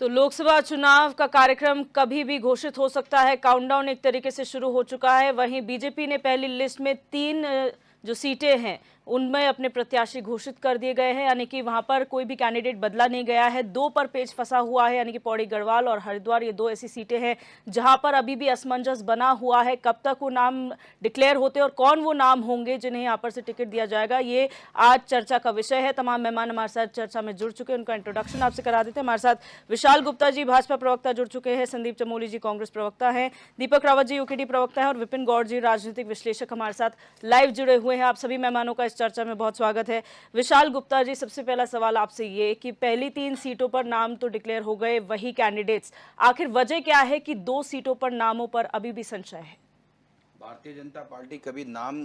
तो लोकसभा चुनाव का कार्यक्रम कभी भी घोषित हो सकता है। काउंटडाउन एक तरीके से शुरू हो चुका है। वहीं बीजेपी ने पहली लिस्ट में 3 जो सीटें हैं उनमें अपने प्रत्याशी घोषित कर दिए गए हैं, यानी कि वहां पर कोई भी कैंडिडेट बदला नहीं गया है। 2 पर पेच फंसा हुआ है, यानी कि पौड़ी गढ़वाल और हरिद्वार, ये 2 ऐसी सीटें हैं जहां पर अभी भी असमंजस बना हुआ है। कब तक वो नाम डिक्लेयर होते हैं और कौन वो नाम होंगे जिन्हें यहाँ पर से टिकट दिया जाएगा, ये आज चर्चा का विषय है। तमाम मेहमान हमारे साथ चर्चा में जुड़ चुके हैं, उनका इंट्रोडक्शन आपसे करा देते हैं। हमारे साथ विशाल गुप्ता जी भाजपा प्रवक्ता जुड़ चुके हैं, संदीप चमोली जी कांग्रेस प्रवक्ता हैं, दीपक रावत जी यूकेडी प्रवक्ता हैं और विपिन गौड़ जी राजनीतिक विश्लेषक हमारे साथ लाइव जुड़े हुए हैं। आप सभी मेहमानों का इस चर्चा में बहुत स्वागत है। विशाल गुप्ता जी, सबसे पहला सवाल आपसे ये कि पहली 3 सीटों पर नाम तो डिक्लेयर हो गए, वही कैंडिडेट्स, आखिर वजह क्या है कि 2 सीटों पर नामों पर अभी भी संशय है? भारतीय जनता पार्टी कभी नाम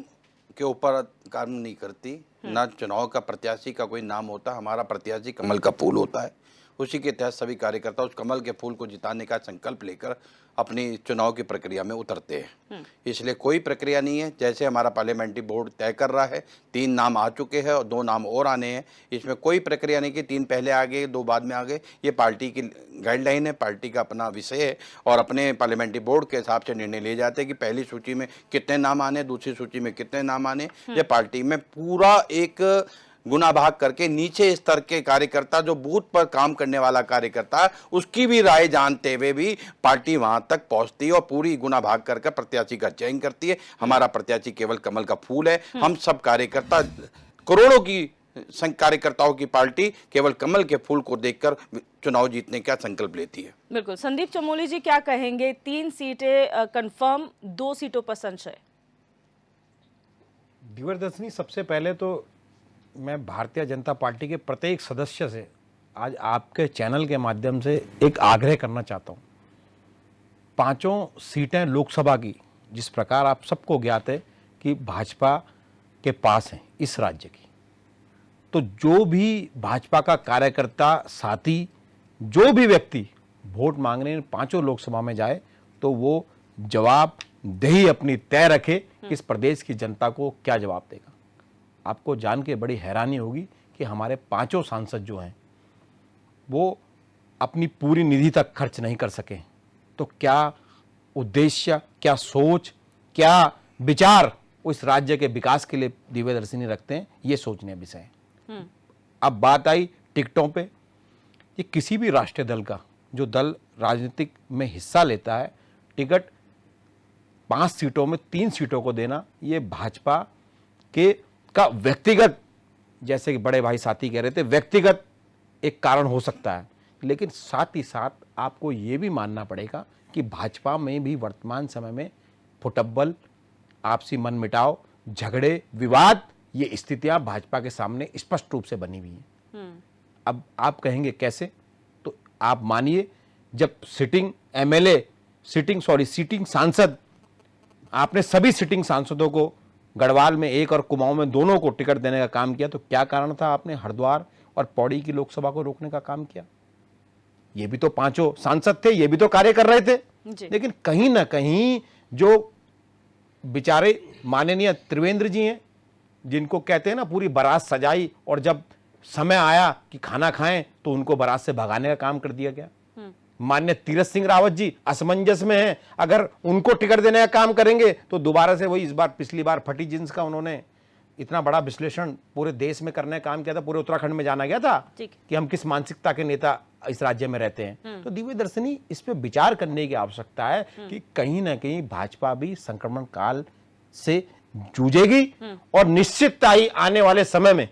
के ऊपर काम नहीं करती, ना चुनाव का प्रत्याशी का कोई नाम होता। हमारा प्रत्याशी कमल का फूल होता है, उसी के तहत सभी कार्यकर्ता उस कमल के फूल को जिताने का संकल्प लेकर अपनी चुनाव की प्रक्रिया में उतरते हैं। इसलिए कोई प्रक्रिया नहीं है, जैसे हमारा पार्लियामेंट्री बोर्ड तय कर रहा है। 3 नाम आ चुके हैं और 2 नाम और आने हैं। इसमें कोई प्रक्रिया नहीं कि 3 पहले आ गए 2 बाद में आ गए। ये पार्टी की गाइडलाइन है, पार्टी का अपना विषय है और अपने पार्लियामेंट्री बोर्ड के हिसाब से निर्णय लिए जाते हैं कि पहली सूची में कितने नाम आने, दूसरी सूची में कितने नाम आने। ये पार्टी में पूरा एक गुना भाग करके नीचे स्तर के कार्यकर्ता, जो बूथ पर काम करने वाला कार्यकर्ता है, उसकी भी राय जानते हुए भी पार्टी वहां तक पहुंचती है और पूरी गुना भाग करके प्रत्याशी का चयन करती है। हमारा प्रत्याशी केवल कमल का फूल है। हम सब कार्यकर्ता, करोड़ों की कार्यकर्ताओं की पार्टी केवल कमल के फूल को देखकर चुनाव जीतने का संकल्प लेती है। बिल्कुल। संदीप चमोली जी क्या कहेंगे? 3 सीटें कंफर्म, 2 सीटों पर संशय। दिव्यदर्शनी, सबसे पहले तो मैं भारतीय जनता पार्टी के प्रत्येक सदस्य से आज आपके चैनल के माध्यम से एक आग्रह करना चाहता हूं। 5 सीटें लोकसभा की, जिस प्रकार आप सबको ज्ञात है कि भाजपा के पास हैं इस राज्य की, तो जो भी भाजपा का कार्यकर्ता, साथी, जो भी व्यक्ति वोट मांगने 5 लोकसभा में जाए तो वो जवाबदेही अपनी तय रखे कि इस प्रदेश की जनता को क्या जवाब देगा। आपको जान के बड़ी हैरानी होगी कि हमारे 5 सांसद जो हैं वो अपनी पूरी निधि तक खर्च नहीं कर सके। तो क्या उद्देश्य, क्या सोच, क्या विचार वो इस राज्य के विकास के लिए दिव्यदर्शिनी रखते हैं, ये सोचनीय विषय है। अब बात आई टिकटों पे। ये किसी भी राष्ट्रीय दल का, जो दल राजनीतिक में हिस्सा लेता है, टिकट 5 सीटों में 3 सीटों को देना, ये भाजपा के का व्यक्तिगत, जैसे कि बड़े भाई साथी कह रहे थे, व्यक्तिगत एक कारण हो सकता है। लेकिन साथ ही साथ आपको ये भी मानना पड़ेगा कि भाजपा में भी वर्तमान समय में फुटबल, आपसी मनमुटाव, झगड़े, विवाद, ये स्थितियां भाजपा के सामने स्पष्ट रूप से बनी हुई हैं। अब आप कहेंगे कैसे? तो आप मानिए, जब सीटिंग सांसद, आपने सभी सिटिंग सांसदों को गढ़वाल में 1 और कुमाऊं में 2 को टिकट देने का काम किया, तो क्या कारण था आपने हरिद्वार और पौड़ी की लोकसभा को रोकने का काम किया? ये भी तो 5 सांसद थे, ये भी तो कार्य कर रहे थे। लेकिन कहीं ना कहीं जो बेचारे माननीय त्रिवेंद्र जी हैं, जिनको कहते हैं ना पूरी बारात सजाई, और जब समय आया कि खाना खाएं तो उनको बारात से भगाने का काम कर दिया गया। माननीय तीरथ सिंह रावत जी असमंजस में हैं, अगर उनको टिकट देने का काम करेंगे तो दोबारा से वही, इस बार पिछली बार फटी जींस का उन्होंने इतना बड़ा विश्लेषण पूरे देश में करने का काम किया था, पूरे उत्तराखंड में जाना गया था कि हम किस मानसिकता के नेता इस राज्य में रहते हैं। तो दिव्यदर्शिनी, इस पे विचार करने की आवश्यकता है कि कहीं ना कहीं भाजपा भी संक्रमण काल से जूझेगी और निश्चितता ही आने वाले समय में,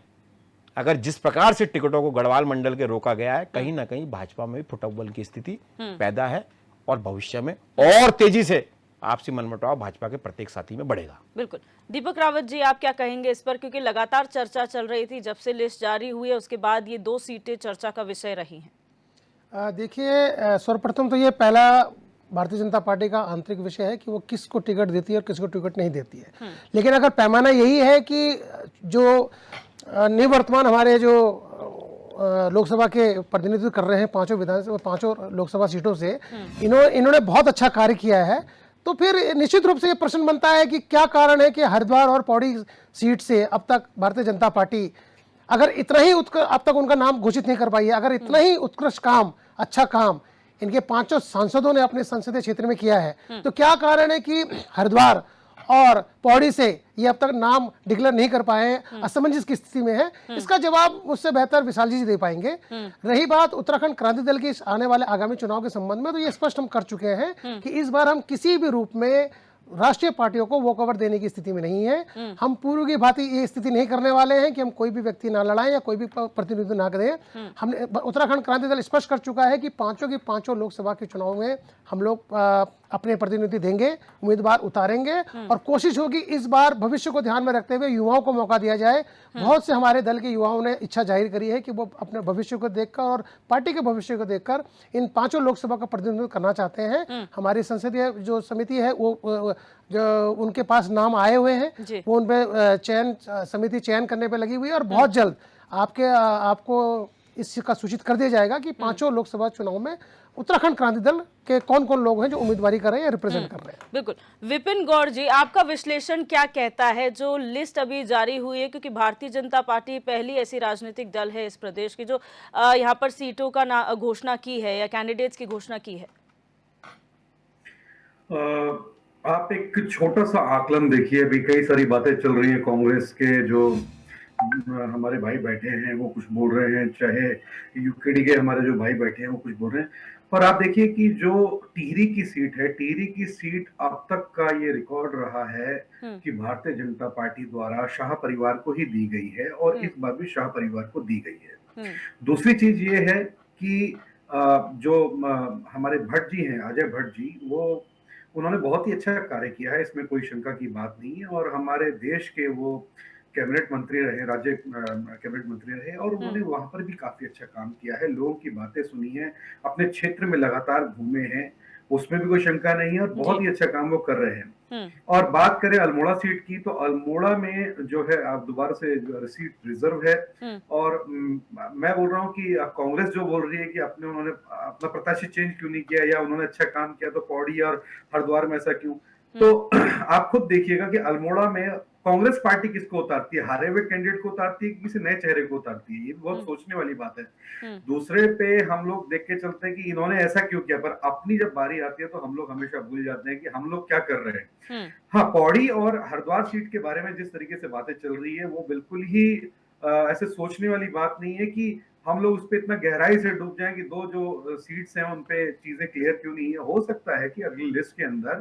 अगर जिस प्रकार से टिकटों को गढ़वाल मंडल के रोका गया है, कहीं ना कहीं भाजपा में भी फुटबॉल की स्थिति पैदा है और भविष्य में और तेजी से आपसी मनमुटाव भाजपा के प्रत्येक साथी में बढ़ेगा। बिल्कुल। दीपक रावत जी, आप क्या कहेंगे इस पर? क्योंकि लगातार चर्चा चल रही थी, जब से लिस्ट जारी हुई है उसके बाद ये 2 सीटें चर्चा का विषय रही हैं। देखिए, सर्वप्रथम तो ये पहला भारतीय जनता पार्टी का आंतरिक विषय है कि वो किसको टिकट देती है और किसको टिकट नहीं देती है। लेकिन अगर पैमाना यही है कि जो निवर्तमान हमारे जो लोकसभा के प्रतिनिधित्व कर रहे हैं 5 लोकसभा सीटों से, इन्होंने बहुत अच्छा कार्य किया है, तो फिर निश्चित रूप से ये प्रश्न बनता है कि क्या कारण है कि हरिद्वार और पौड़ी सीट से अब तक भारतीय जनता पार्टी अगर इतना ही अब तक उनका नाम घोषित नहीं कर पाई है, अगर इतना ही उत्कृष्ट काम अच्छा काम इनके पांचों सांसदों ने अपने संसदीय क्षेत्र में किया है, तो क्या कारण है कि हरिद्वार और पौड़ी से ये अब तक नाम डिक्लेयर नहीं कर पाए हैं, असमंजस की स्थिति में है? इसका जवाब मुझसे बेहतर विशाल जी दे पाएंगे। रही बात उत्तराखंड क्रांति दल की आने वाले आगामी चुनाव के संबंध में, तो ये स्पष्ट हम कर चुके हैं कि इस बार हम किसी भी रूप में राष्ट्रीय पार्टियों को वॉक ओवर देने की स्थिति में नहीं है। हम पूर्व की भांति ये स्थिति नहीं करने वाले हैं कि हम कोई भी व्यक्ति ना लड़ाएं या कोई भी प्रतिनिधित्व ना करें। हमने उत्तराखंड क्रांति दल स्पष्ट कर चुका है कि पांचों की पांचों लोकसभा के चुनाव में हम लोग अपने प्रतिनिधि देंगे, उम्मीदवार उतारेंगे और कोशिश होगी इस बार भविष्य को ध्यान में रखते हुए युवाओं को मौका दिया जाए। बहुत से हमारे दल के युवाओं ने इच्छा जाहिर करी है कि वो अपने भविष्य को देखकर और पार्टी के भविष्य को देखकर इन पांचों लोकसभा का प्रतिनिधित्व करना चाहते हैं। हमारी संसदीय जो समिति है वो जो उनके पास नाम आए हुए हैं, वो उन पे समिति चयन करने पे लगी हुई है और बहुत जल्द आपको इसका सूचित कर दिया जाएगा कि पांचों लोकसभा चुनाव में उत्तराखंड क्रांति दल के कौन कौन लोग हैं जो उम्मीदवारी कर रहे हैं या रिप्रेजेंट कर रहे हैं। बिल्कुल। विपिन गौड़ जी, आपका विश्लेषण क्या कहता है? जो लिस्ट अभी जारी हुई है, क्योंकि भारतीय जनता पार्टी पहली ऐसी राजनीतिक दल है इस प्रदेश की जो यहाँ पर सीटों का घोषणा की है या कैंडिडेट्स की घोषणा की है। आप एक छोटा सा आकलन देखिए, अभी कई सारी बातें चल रही है, कांग्रेस के जो हमारे भाई बैठे हैं वो कुछ बोल रहे हैं, चाहे यूकेडी के हमारे जो भाई बैठे हैं वो कुछ बोल रहे हैं, पर आप देखिए कि जो टिहरी की सीट है, टिहरी की सीट अब तक का ये रिकॉर्ड रहा है कि भारतीय जनता पार्टी द्वारा शाह परिवार को ही दी गई है और इस बार भी शाह परिवार को दी गई है। दूसरी चीज ये है कि जो हमारे भट्ट जी हैं, अजय भट्ट जी, वो उन्होंने बहुत ही अच्छा कार्य किया है, इसमें कोई शंका की बात नहीं है और हमारे देश के वो कैबिनेट मंत्री रहे, राज्य कैबिनेट मंत्री रहे और उन्होंने वहां पर भी काफी अच्छा काम किया है, लोगों की बातें सुनी है, अपने क्षेत्र में लगातार घूमे हैं, उसमें भी कोई शंका नहीं है और बहुत ही अच्छा काम वो कर रहे हैं। और बात करें अल्मोड़ा सीट की, तो अल्मोड़ा में जो है आप दोबारा से सीट रिजर्व है और मैं बोल रहा हूँ कि कांग्रेस जो बोल रही है कि उन्होंने अपना प्रत्याशी चेंज क्यों नहीं किया या उन्होंने अच्छा काम किया तो पौड़ी और हरिद्वार में ऐसा क्यों, तो आप खुद देखिएगा कि अल्मोड़ा में कांग्रेस पार्टी किसको उतारती है, हारे हुए कैंडिडेट को उतारती है, किसी नए चेहरे को उतारती है, ये बहुत सोचने वाली बात है। दूसरे पे हम लोग देख के चलते हैं कि इन्होंने ऐसा क्यों किया, पर अपनी जब बारी आती है तो हम लोग हमेशा भूल जाते हैं कि हम लोग क्या कर रहे हैं। हाँ, पौड़ी और हरिद्वार सीट के बारे में जिस तरीके से बातें चल रही है वो बिल्कुल ही ऐसे सोचने वाली बात नहीं है कि हम लोग उस पर इतना गहराई से डूब जाएं कि दो जो सीट्स हैं उन पे चीजें क्लियर क्यों नहीं है। हो सकता है कि अगली लिस्ट के अंदर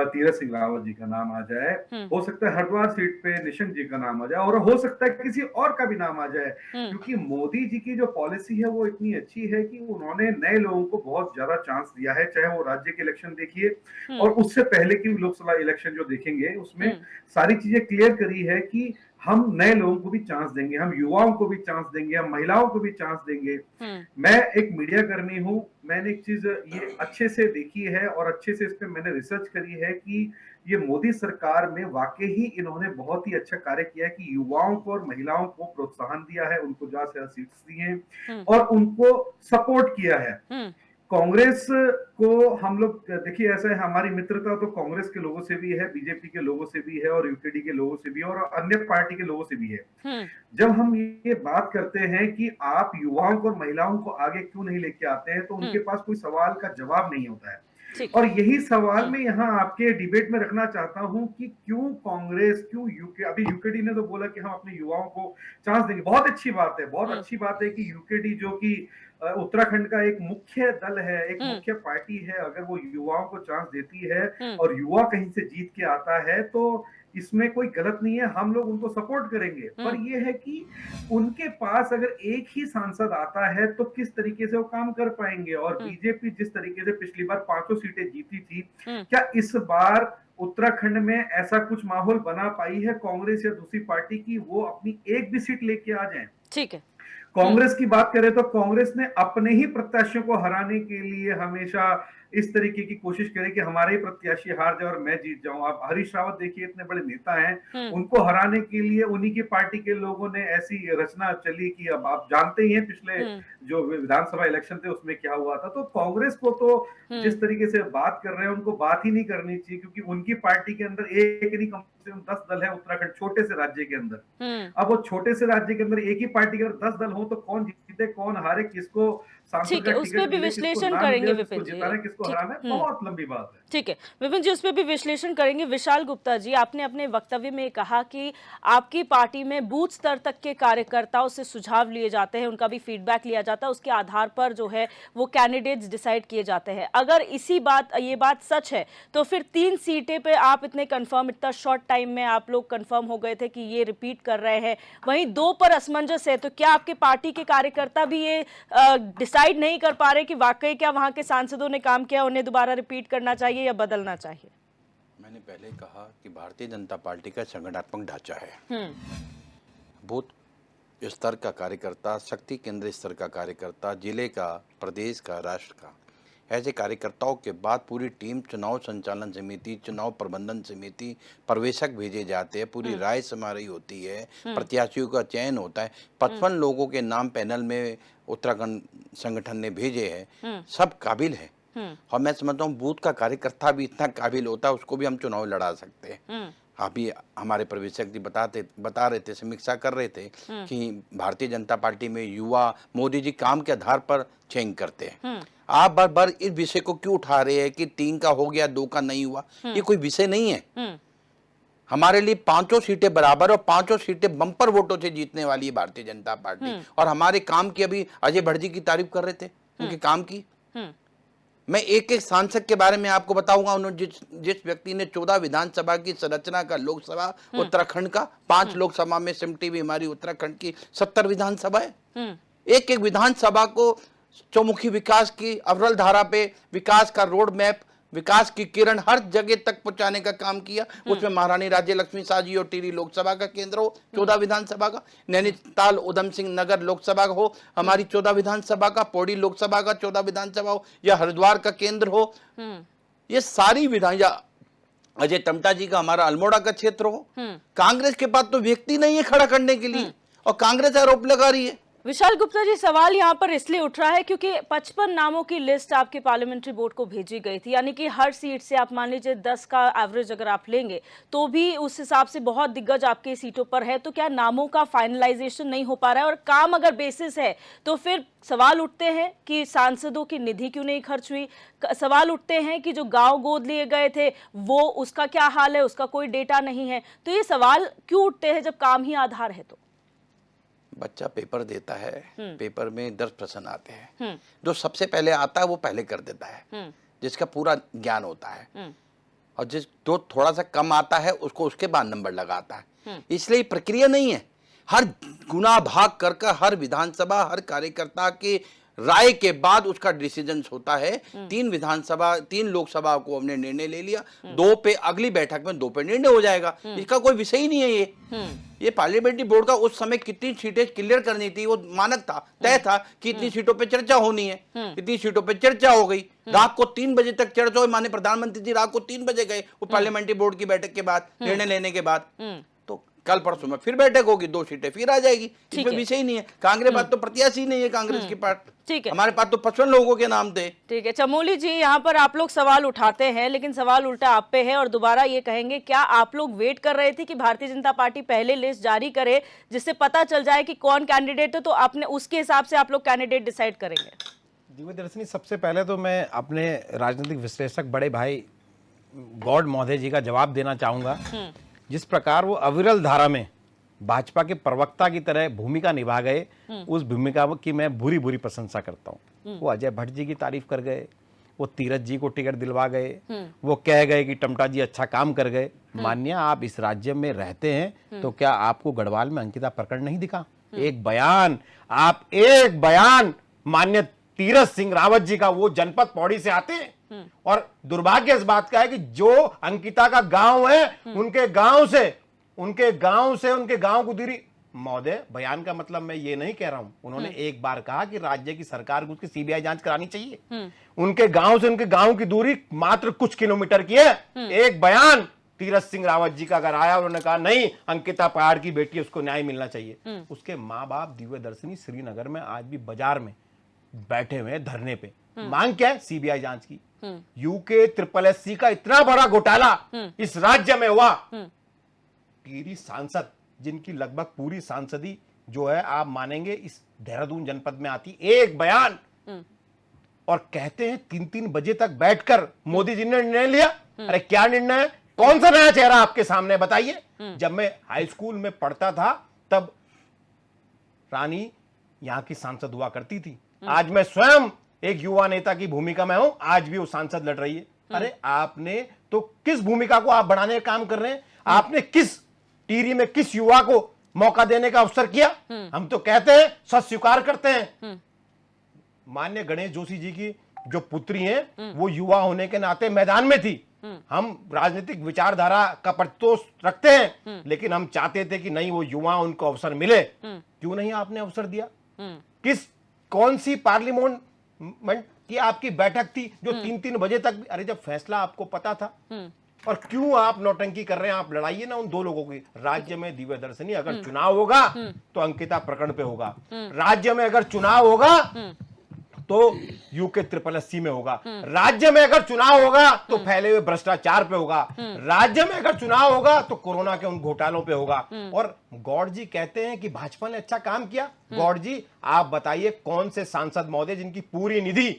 तीरथ सिंह रावत जी का नाम आ जाए, हो सकता है हरिद्वार सीट पे निशंक जी का नाम आ जाए और हो सकता है किसी और का भी नाम आ जाए, क्योंकि मोदी जी की जो पॉलिसी है वो इतनी अच्छी है कि उन्होंने नए लोगों को बहुत ज्यादा चांस दिया है, चाहे वो राज्य के इलेक्शन देखिए और उससे पहले की लोकसभा इलेक्शन जो देखेंगे उसमें सारी चीजें क्लियर करी है कि हम नए लोगों को भी चांस देंगे, हम युवाओं को भी चांस देंगे, हम महिलाओं को भी चांस देंगे। मैं एक मीडिया कर्मी हूं, मैंने एक चीज ये अच्छे से देखी है और अच्छे से इस पे मैंने रिसर्च करी है कि ये मोदी सरकार में वाकई ही इन्होंने बहुत ही अच्छा कार्य किया है कि युवाओं को और महिलाओं को प्रोत्साहन दिया है, उनको ज्यादा से ज्यादा सीट्स दी हैं और उनको सपोर्ट किया है। कांग्रेस को हम लोग देखिए ऐसा है, हमारी मित्रता तो कांग्रेस के लोगों से भी है, बीजेपी के लोगों से भी है और यूकेडी के लोगों से भी है और अन्य पार्टी के लोगों से भी है। जब हम ये बात करते हैं कि आप युवाओं को और महिलाओं को आगे क्यों नहीं लेके आते हैं, तो उनके पास कोई सवाल का जवाब नहीं होता है और यही सवाल मैं यहाँ आपके डिबेट में रखना चाहता हूँ कि क्यों कांग्रेस, क्यों अभी यूकेडी ने तो बोला कि हम अपने युवाओं को चांस देंगे, बहुत अच्छी बात है, बहुत अच्छी बात है कि यूकेडी जो कि उत्तराखंड का एक मुख्य दल है, एक मुख्य पार्टी है, अगर वो युवाओं को चांस देती है और युवा कहीं से जीत के आता है तो इसमें कोई गलत नहीं है, हम लोग उनको सपोर्ट करेंगे। पर ये है कि उनके पास अगर एक ही सांसद आता है तो किस तरीके से वो काम कर पाएंगे और बीजेपी जिस तरीके से पिछली बार 5 सीटें जीती थी, क्या इस बार उत्तराखंड में ऐसा कुछ माहौल बना पाई है कांग्रेस या दूसरी पार्टी की वो अपनी एक भी सीट लेके आ जाए? ठीक है। कांग्रेस की बात करें तो कांग्रेस ने अपने ही प्रत्याशियों को हराने के लिए हमेशा इस तरीके की कोशिश करे कि हमारे ही प्रत्याशी हार जाए और मैं जीत जाऊं। आप हरीश रावत देखिए, इतने बड़े नेता हैं, उनको हराने के लिए उन्हीं की पार्टी के लोगों ने ऐसी रचना चली कि अब आप जानते ही हैं पिछले जो विधानसभा इलेक्शन थे उसमें क्या हुआ था। तो कांग्रेस को तो जिस तरीके से बात कर रहे हैं उनको बात ही नहीं करनी चाहिए, क्योंकि उनकी पार्टी के अंदर एक नहीं कम से कम 10 दल है उत्तराखंड छोटे से राज्य के अंदर। अब वो छोटे से राज्य के अंदर एक ही पार्टी के अंदर 10 दल हो तो कौन जीते कौन हारे, किसको सांसद ठीक है, का उस टिकट पे भी मिले, किसको विश्लेषण ना करेंगे मिले, विपिन किसको जी। जिताना है, किसको ठीक, हराना है, बहुत लंबी बात है। ठीक है विपिन जी, उस पर भी विश्लेषण करेंगे। विशाल गुप्ता जी, आपने अपने वक्तव्य में कहा कि आपकी पार्टी में बूथ स्तर तक के कार्यकर्ताओं से सुझाव लिए जाते हैं, उनका भी फीडबैक लिया जाता है, उसके आधार पर जो है वो कैंडिडेट्स डिसाइड किए जाते हैं। अगर ये बात सच है तो फिर 3 सीटें पे आप इतने कंफर्म, इतना शॉर्ट टाइम में आप लोग कंफर्म हो गए थे कि ये रिपीट कर रहे हैं, वहीं 2 पर असमंजस है, तो क्या आपके पार्टी के कार्यकर्ता भी ये डिसाइड नहीं कर पा रहे कि वाकई क्या वहां के सांसदों ने काम किया, उन्हें दोबारा रिपीट करना चाहिए या बदलना चाहिए? मैंने पहले कहा कि भारतीय जनता पार्टी का संगठनात्मक ढांचा है, बूथ स्तर का कार्यकर्ता, शक्ति केंद्र स्तर का कार्यकर्ता, जिले का, प्रदेश का, राष्ट्र का, ऐसे कार्यकर्ताओं के बाद पूरी टीम, चुनाव संचालन समिति, चुनाव प्रबंधन समिति, पर्यवेक्षक भेजे जाते हैं, पूरी राय समारी होती है, प्रत्याशियों का चयन होता है। 55 लोगों के नाम पैनल में उत्तराखंड संगठन ने भेजे हैं, सब काबिल है। और मैं समझता हूँ बूथ का कार्यकर्ता भी इतना काबिल होता है, उसको भी हम चुनाव लड़ा सकते हैं। अभी हमारे पर्यवेक्षक जी बता रहे थे, समीक्षा कर रहे थे कि भारतीय जनता पार्टी में युवा मोदी जी काम के आधार पर चयन करते हैं। आप बार बार इस विषय को क्यों उठा रहे हैं कि 3 का हो गया, 2 का नहीं हुआ? ये कोई विषय नहीं है। हमारे लिए 5 सीटें बराबर और 5 सीटें बम्पर वोटों से जीतने वाली है भारतीय जनता पार्टी। और हमारे काम की, अभी अजय भट्ट जी की तारीफ कर रहे थे, उनके काम की। मैं एक एक सांसद के बारे में आपको बताऊंगा। उन्होंने जिस व्यक्ति ने 14 विधानसभा की संरचना का, लोकसभा उत्तराखंड का, 5 लोकसभा में सिमटी हुई हमारी उत्तराखंड की 70 विधानसभा है। एक एक विधानसभा को चौमुखी विकास की अव्वल धारा पे, विकास का रोड मैप, विकास की किरण हर जगह तक पहुंचाने का काम किया। उसमें महारानी राज्य लक्ष्मी शाह जी और टिहरी लोकसभा का केंद्र हो 14 विधानसभा का, नैनीताल उधम सिंह नगर लोकसभा का हो हमारी 14 विधानसभा का, पौड़ी लोकसभा का 14 विधानसभा हो, या हरिद्वार का केंद्र हो, ये सारी विधान, या अजय टमटा जी का हमारा अल्मोड़ा का क्षेत्र हो। कांग्रेस के पास तो व्यक्ति नहीं है खड़ा करने के लिए, और कांग्रेस आरोप लगा रही है। विशाल गुप्ता जी, सवाल यहाँ पर इसलिए उठ रहा है क्योंकि 55 नामों की लिस्ट आपके पार्लियामेंट्री बोर्ड को भेजी गई थी, यानी कि हर सीट से आप मान लीजिए 10 का एवरेज अगर आप लेंगे तो भी उस हिसाब से बहुत दिग्गज आपके सीटों पर है। तो क्या नामों का फाइनलाइजेशन नहीं हो पा रहा है? और काम अगर बेसिस है तो फिर सवाल उठते हैं कि सांसदों की निधि क्यों नहीं खर्च हुई, सवाल उठते हैं कि जो गांव गोद लिए गए थे वो उसका क्या हाल है, उसका कोई डेटा नहीं है। तो ये सवाल क्यों उठते हैं जब काम ही आधार है? तो बच्चा पेपर देता है, पेपर में 10 प्रश्न आते हैं, जो सबसे पहले आता है वो पहले कर देता है, जिसका पूरा ज्ञान होता है, और जिस जो थोड़ा सा कम आता है उसको उसके बाद नंबर लगाता है। इसलिए प्रक्रिया नहीं है। हर गुना भाग कर हर विधानसभा, हर कार्यकर्ता के राय के बाद उसका डिसीजन होता है। 3 लोकसभा को हमने निर्णय ले लिया, 2 पे अगली बैठक में 2 पे निर्णय हो जाएगा। इसका कोई विषय ही नहीं है। ये पार्लियामेंट्री बोर्ड का उस समय कितनी सीटें क्लियर करनी थी वो मानक था, तय था कि इतनी सीटों पे चर्चा होनी है, इतनी सीटों पे चर्चा हो गई। रात को 3 बजे तक चर्चा हुई, माननीय प्रधानमंत्री जी रात को 3 बजे गए वो पार्लियामेंट्री बोर्ड की बैठक के बाद, निर्णय लेने के बाद। तो कल परसों में फिर बैठक होगी, 2 सीटें फिर आ जाएगी। इसमें विषय ही नहीं है। कांग्रेस पास तो प्रत्याशी नहीं है, कांग्रेस के पास। ठीक है, हमारे पास तो 55 लोगों के नाम थे। ठीक है चमोली जी, यहाँ पर आप लोग सवाल उठाते हैं लेकिन सवाल उल्टा आप पे है। और दोबारा ये कहेंगे, क्या आप लोग वेट कर रहे थे कि भारतीय जनता पार्टी पहले लिस्ट जारी करे जिससे पता चल जाए कि कौन कैंडिडेट है, तो आपने उसके हिसाब से आप लोग कैंडिडेट डिसाइड करेंगे? दिव्यदर्शनी, सबसे पहले तो मैं अपने राजनीतिक विश्लेषक बड़े भाई गौड़ महोदय जी का जवाब देना चाहूंगा। जिस प्रकार वो अविरल धारा में भाजपा के प्रवक्ता की तरह भूमिका निभा गए, उस भूमिका की मैं बुरी बुरी प्रशंसा करता हूँ। वो अजय भट्ट जी की तारीफ कर गए, वो तीरथ जी को टिकट दिलवा गए, वो कह गए कि टमटा जी अच्छा काम कर गए। मान्य आप इस राज्य में रहते हैं तो क्या आपको गढ़वाल में अंकिता प्रकरण नहीं दिखा? एक बयान मान्य तीरथ सिंह रावत जी का, वो जनपद पौड़ी से आते हैं, और दुर्भाग्य इस बात का है कि जो अंकिता का गांव है उनके गांव से उनके गांव को दूरी। महोदय, बयान का मतलब मैं ये नहीं कह रहा हूं, उन्होंने एक बार कहा कि राज्य की सरकार को उसकी सीबीआई जांच करानी चाहिए। उनके गांव से उनके गांव की दूरी मात्र कुछ किलोमीटर की है। एक बयान तीरथ सिंह रावत जी का अगर आया, उन्होंने कहा नहीं अंकिता पहाड़ की बेटी, उसको न्याय मिलना चाहिए। उसके माँ बाप दिव्यदर्शनी श्रीनगर में आज भी बाजार में बैठे हुए हैं धरने पे। मांग क्या है? सीबीआई जांच की। यूके SSSC का इतना बड़ा घोटाला इस राज्य में हुआ, टिहरी सांसद जिनकी लगभग पूरी सांसदी जो है आप मानेंगे इस देहरादून जनपद में आती, एक बयान और कहते हैं 3-3 बजे तक बैठकर मोदी जी ने निर्णय लिया। अरे क्या निर्णय है? कौन सा नया चेहरा आपके सामने बताइए। जब मैं हाई स्कूल में पढ़ता था तब रानी यहां की सांसद हुआ करती थी। आज मैं स्वयं एक युवा नेता की भूमिका में हूं, आज भी वो सांसद लड़ रही है। अरे आपने तो किस भूमिका को आप बढ़ाने का काम कर रहे हैं? आपने किस टीरी में किस युवा को मौका देने का अवसर किया? हम तो कहते हैं, सच स्वीकार करते हैं। माननीय गणेश जोशी जी की जो पुत्री हैं वो युवा होने के नाते मैदान में थी। हम राजनीतिक विचारधारा का प्रतितोष रखते हैं, लेकिन हम चाहते थे कि नहीं, वो युवा उनको अवसर मिले। क्यों नहीं आपने अवसर दिया? कौन सी पार्लियामेंट की आपकी बैठक थी जो 3-3 बजे तक? अरे जब फैसला आपको पता था, और क्यों आप नौटंकी कर रहे हैं? आप लड़ाइए ना उन दो लोगों की। राज्य में दिव्य दर्शनी अगर चुनाव होगा तो अंकिता प्रकरण पे होगा। राज्य में अगर चुनाव होगा तो यूके 888 में होगा। राज्य में अगर चुनाव होगा तो फैले हुए भ्रष्टाचार पे होगा। राज्य में अगर चुनाव होगा तो कोरोना के उन घोटालों पे होगा। और गौड़ जी कहते हैं कि भाजपा ने अच्छा काम किया। गौड़ जी आप बताइए कौन से सांसद महोदय जिनकी पूरी निधि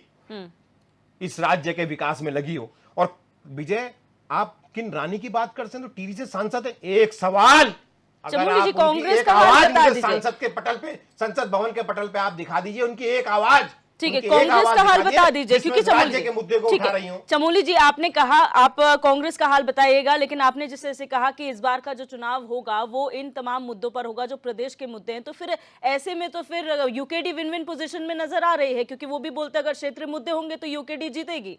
इस राज्य के विकास में लगी हो? और विजय, आप किन रानी की बात करते हैं तो टीवी से सांसद है। एक सवाल, अगर चमोली आप जी, उनकी कांग्रेस एक का हाल आवाज बता मुझे दीजिए। संसद के पटल पे, संसद भवन के पटल पे आप दिखा दीजिए उनकी एक आवाज। ठीक है, उनकी एक कांग्रेस आवाज का हाल दिखा बता दीजिए दीजिए, जिसमें क्योंकि चमोली राज्य के मुद्दे को ठीक उठा है, रही हूँ। चमोली जी आपने कहा आप कांग्रेस का हाल बताइएगा, लेकिन आपने जिस तरह से कहा कि इस बार का जो चुनाव होगा वो इन तमाम मुद्दों पर होगा जो प्रदेश के मुद्दे हैं, तो फिर ऐसे में तो फिर यूकेडी विन विन पोजीशन में नजर आ रही है, क्योंकि वो भी बोलते हैं अगर क्षेत्रीय मुद्दे होंगे तो यूकेडी जीतेगी।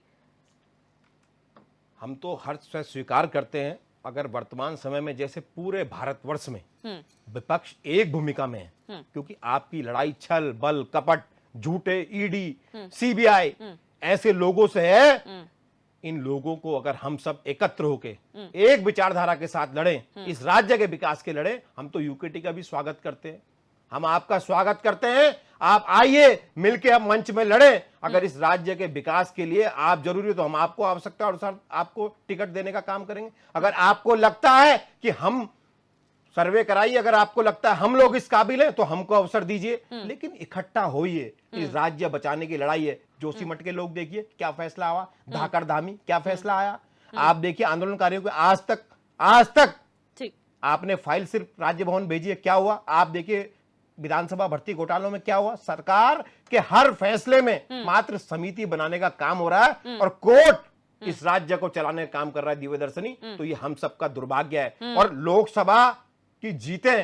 हम तो हर्ष से स्वीकार करते हैं अगर वर्तमान समय में जैसे पूरे भारतवर्ष में विपक्ष एक भूमिका में है, क्योंकि आपकी लड़ाई छल बल कपट झूठे ईडी सीबीआई ऐसे लोगों से है। इन लोगों को अगर हम सब एकत्र होके एक विचारधारा के साथ लड़ें, इस राज्य के विकास के लड़ें, हम तो यूकेटी का भी स्वागत करते हैं। हम आपका स्वागत करते हैं। आप आइए मिलके हम मंच में लड़ें। अगर इस राज्य के विकास के लिए आप जरूरी हो तो हम आपको आवश्यकता अनुसार आपको टिकट देने का काम करेंगे। अगर आपको लगता है कि हम सर्वे कराइए, अगर आपको लगता है हम लोग इस काबिल हैं तो हमको अवसर दीजिए, लेकिन इकट्ठा होइए। इस राज्य बचाने की लड़ाई है। जोशीमठ के लोग देखिए क्या फैसला हुआ, धाकड़ धामी क्या फैसला आया। आप देखिए आंदोलनकारियों को आज तक ठीक, आपने फाइल सिर्फ राज्य भवन भेजी है, क्या हुआ? आप देखिए विधानसभा भर्ती घोटालों में क्या हुआ? सरकार के हर फैसले में मात्र समिति बनाने का काम हो रहा है और कोर्ट इस राज्य को चलाने का काम कर रहा है दिव्य दर्शनी। तो ये हम सबका दुर्भाग्य है। और लोकसभा की जीते,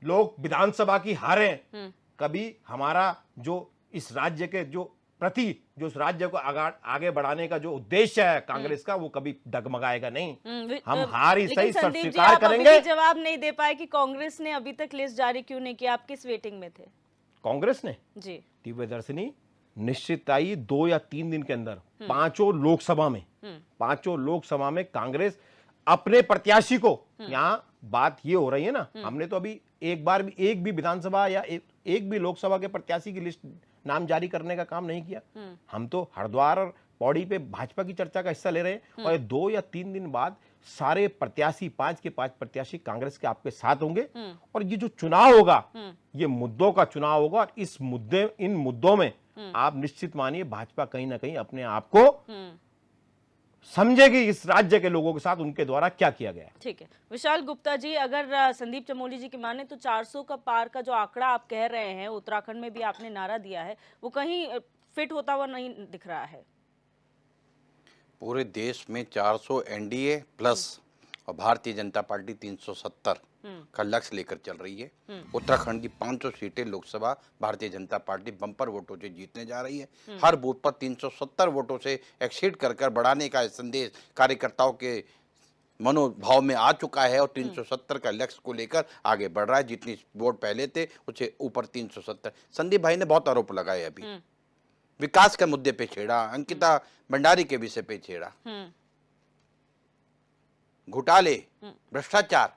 लोग विधानसभा की हारे, कभी हमारा जो इस राज्य के जो प्रति जो इस राज्य को आगे बढ़ाने का जो उद्देश्य है कांग्रेस का, वो कभी डगमगाएगा नहीं। हम हार ही सही स्वीकार करेंगे। जवाब नहीं दे पाए कि कांग्रेस ने अभी तक लिस्ट जारी क्यों नहीं किया, आप किस वेटिंग में थे? कांग्रेस ने जी दिव्य दर्शनी निश्चित आई 2 या 3 दिन के अंदर पांचों लोकसभा में कांग्रेस अपने प्रत्याशी को, यहाँ बात ये हो रही है ना, हमने तो अभी एक भी विधानसभा या एक भी लोकसभा के प्रत्याशी की लिस्ट नाम जारी करने का काम नहीं किया। हम तो हरिद्वार और पौड़ी पे भाजपा की चर्चा का हिस्सा ले रहे हैं और 2 या 3 दिन बाद सारे प्रत्याशी 5 के 5 प्रत्याशी कांग्रेस के आपके साथ होंगे। और ये जो चुनाव होगा ये मुद्दों का चुनाव होगा। और इन मुद्दों में आप निश्चित मानिए भाजपा कहीं ना कहीं अपने आप को समझेगी इस राज्य के लोगों के साथ उनके द्वारा क्या किया गया है। ठीक है, विशाल गुप्ता जी, अगर संदीप चमोली जी की माने तो 400 का पार का जो आंकड़ा आप कह रहे हैं, उत्तराखंड में भी आपने नारा दिया है, वो कहीं फिट होता हुआ नहीं दिख रहा है। पूरे देश में 400 एनडीए प्लस और भारतीय जनता पार्टी 370 का लक्ष्य लेकर चल रही है। उत्तराखंड की 500 सीटें लोकसभा भारतीय जनता पार्टी बम्पर वोटों से जीतने जा रही है। हर बूथ पर 370 वोटों से एक्सीड कर बढ़ाने का संदेश कार्यकर्ताओं के मनोभाव में आ चुका है और 370 का लक्ष्य को लेकर आगे बढ़ रहा है। जितनी वोट पहले थे उससे ऊपर 370। संदीप भाई ने बहुत आरोप लगाए, अभी विकास के मुद्दे पे छेड़ा, अंकिता भंडारी के विषय पे छेड़ा, घोटाले भ्रष्टाचार।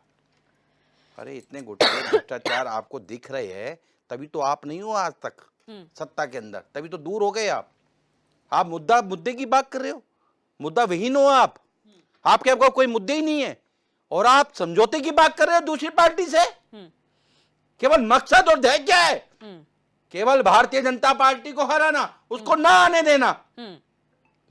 अरे इतने घोटाले भ्रष्टाचार आपको दिख रहे हैं, तभी तो आप नहीं हो आज तक सत्ता के अंदर, तभी तो दूर हो गए आप मुद्दे की बात कर रहे हो, मुद्दा विहीन हो आप। आपके आपको कोई मुद्दे ही नहीं है और आप समझौते की बात कर रहे हो दूसरी पार्टी से। केवल मकसद और ध्येय क्या है? केवल भारतीय जनता पार्टी को हराना, उसको ना आने देना।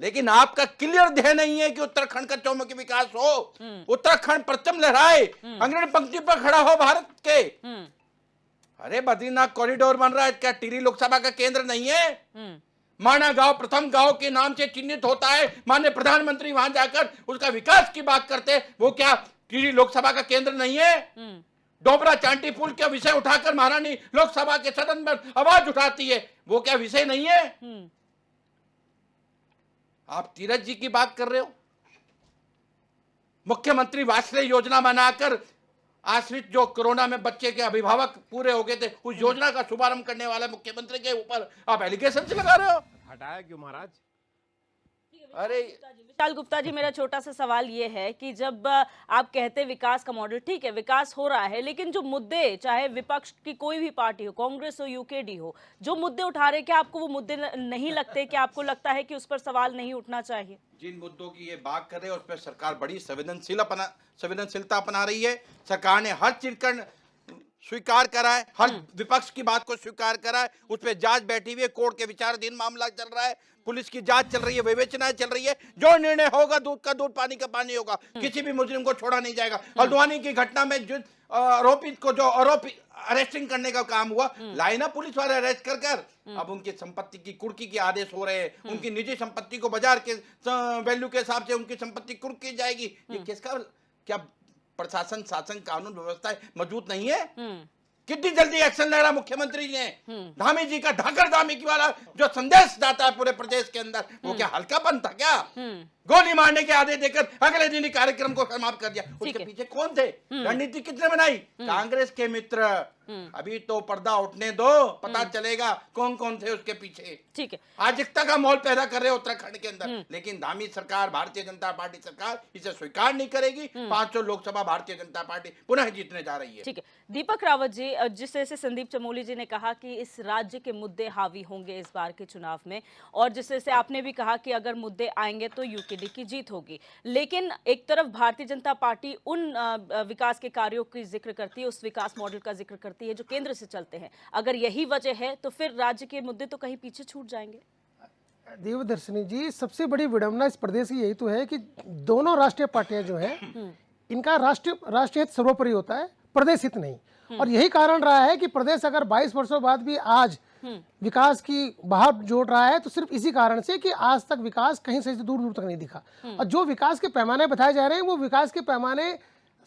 लेकिन आपका क्लियर ध्येय नहीं है कि उत्तराखंड का चौमुखी विकास हो, उत्तराखंड परचम लहराए, अग्रणी पंक्ति पर खड़ा हो भारत के। अरे बद्रीनाथ कॉरिडोर बन रहा है, क्या टिहरी लोकसभा का केंद्र नहीं है? माना गांव प्रथम गांव के नाम से चिन्हित होता है, माननीय प्रधानमंत्री वहां जाकर उसका विकास की बात करते हैं, वो क्या टिहरी लोकसभा का केंद्र नहीं है? डोबरा चांटी पुल का विषय उठाकर महारानी लोकसभा के सदन में आवाज उठाती है, वो क्या विषय नहीं है? आप तीरथ जी की बात कर रहे हो, मुख्यमंत्री वात्सल्य योजना बनाकर आश्रित जो कोरोना में बच्चे के अभिभावक पूरे हो गए थे, उस योजना का शुभारंभ करने वाला मुख्यमंत्री के ऊपर आप एलिगेशन लगा रहे हो। हटाया क्यों महाराज? अरे विशाल गुप्ता जी, मेरा छोटा सा सवाल ये है कि जब आप कहते विकास का मॉडल, ठीक है विकास हो रहा है, लेकिन जो मुद्दे, चाहे विपक्ष की कोई भी पार्टी हो, कांग्रेस हो, यूकेडी हो, जो मुद्दे उठा रहे, क्या आपको वो मुद्दे नहीं लगते? क्या आपको लगता है कि उस पर सवाल नहीं उठना चाहिए? जिन मुद्दों की ये बात कर रहे हैं उस पर सरकार बड़ी संवेदनशीलता अपना रही है। सरकार ने हर चीज का स्वीकार करा है, हर विपक्ष की बात को स्वीकार करा है, उस पर जांच बैठी हुई है, कोर्ट के विचाराधीन मामला चल रहा है, पुलिस की जांच चल रही है, विवेचनाएं चल रही है। जो निर्णय होगा दूध का दूध पानी का पानी होगा, किसी भी मुजरिम को छोड़ा नहीं जाएगा। हल्द्वानी की घटना में जो आरोपित को जो अरेस्टिंग करने का काम हुआ, लाए ना पुलिस वाले अरेस्ट कर अब उनकी संपत्ति की कुर्की के आदेश हो रहे हैं, उनकी निजी संपत्ति को बाजार के वैल्यू के हिसाब से उनकी संपत्ति कुर्क की जाएगी। ये किसका, क्या प्रशासन, शासन, कानून व्यवस्था मौजूद नहीं है? कितनी जल्दी एक्शन ले रहा मुख्यमंत्री ने? धामी जी का ढाकर धामी की वाला जो संदेश जाता है पूरे प्रदेश के अंदर, वो क्या हल्कापन था क्या? गोली मारने के आदेश देकर अगले दिन ही कार्यक्रम को समाप्त कर दिया। उसके पीछे कौन थे? रणनीति कितने बनाई? कांग्रेस के मित्र। अभी तो पर्दा उठने दो, पता चलेगा कौन कौन थे उसके पीछे। ठीक है, अराजकता का माहौल पैदा कर रहे हैं उत्तराखंड के अंदर, लेकिन धामी सरकार, भारतीय जनता पार्टी सरकार इसे स्वीकार नहीं करेगी। 500 लोकसभा भारतीय जनता पार्टी पुनः जीतने जा रही है। ठीक है। दीपक रावत जी, जिस तरह से संदीप चमोली जी ने कहा कि इस राज्य के मुद्दे हावी होंगे इस बार के चुनाव में, और जिस तरह से आपने भी कहा कि अगर मुद्दे आएंगे तो यूकेडी की जीत होगी, लेकिन एक तरफ भारतीय जनता पार्टी उन विकास के कार्यों की जिक्र करती है, उस विकास मॉडल का जिक्र करती है जो केंद्र से चलते हैं। अगर यही वजह है तो फिर राज्य के मुद्दे तो कहीं पीछे छूट जाएंगे। देवदर्शनी जी, सबसे बड़ी विडंबना इस प्रदेश की यही तो है कि दोनों राष्ट्रीय पार्टियां जो हैं, इनका राष्ट्रीय हित सर्वोपरि होता है, प्रदेश हित नहीं। और यही कारण रहा है कि प्रदेश अगर 22 वर्षों बाद भी आज विकास की बहार जोड़ रहा है, तो सिर्फ इसी कारण से कि आज तक विकास कहीं से दूर दूर तक नहीं दिखा। और जो विकास के पैमाने बताए जा रहे हैं, वो विकास के पैमाने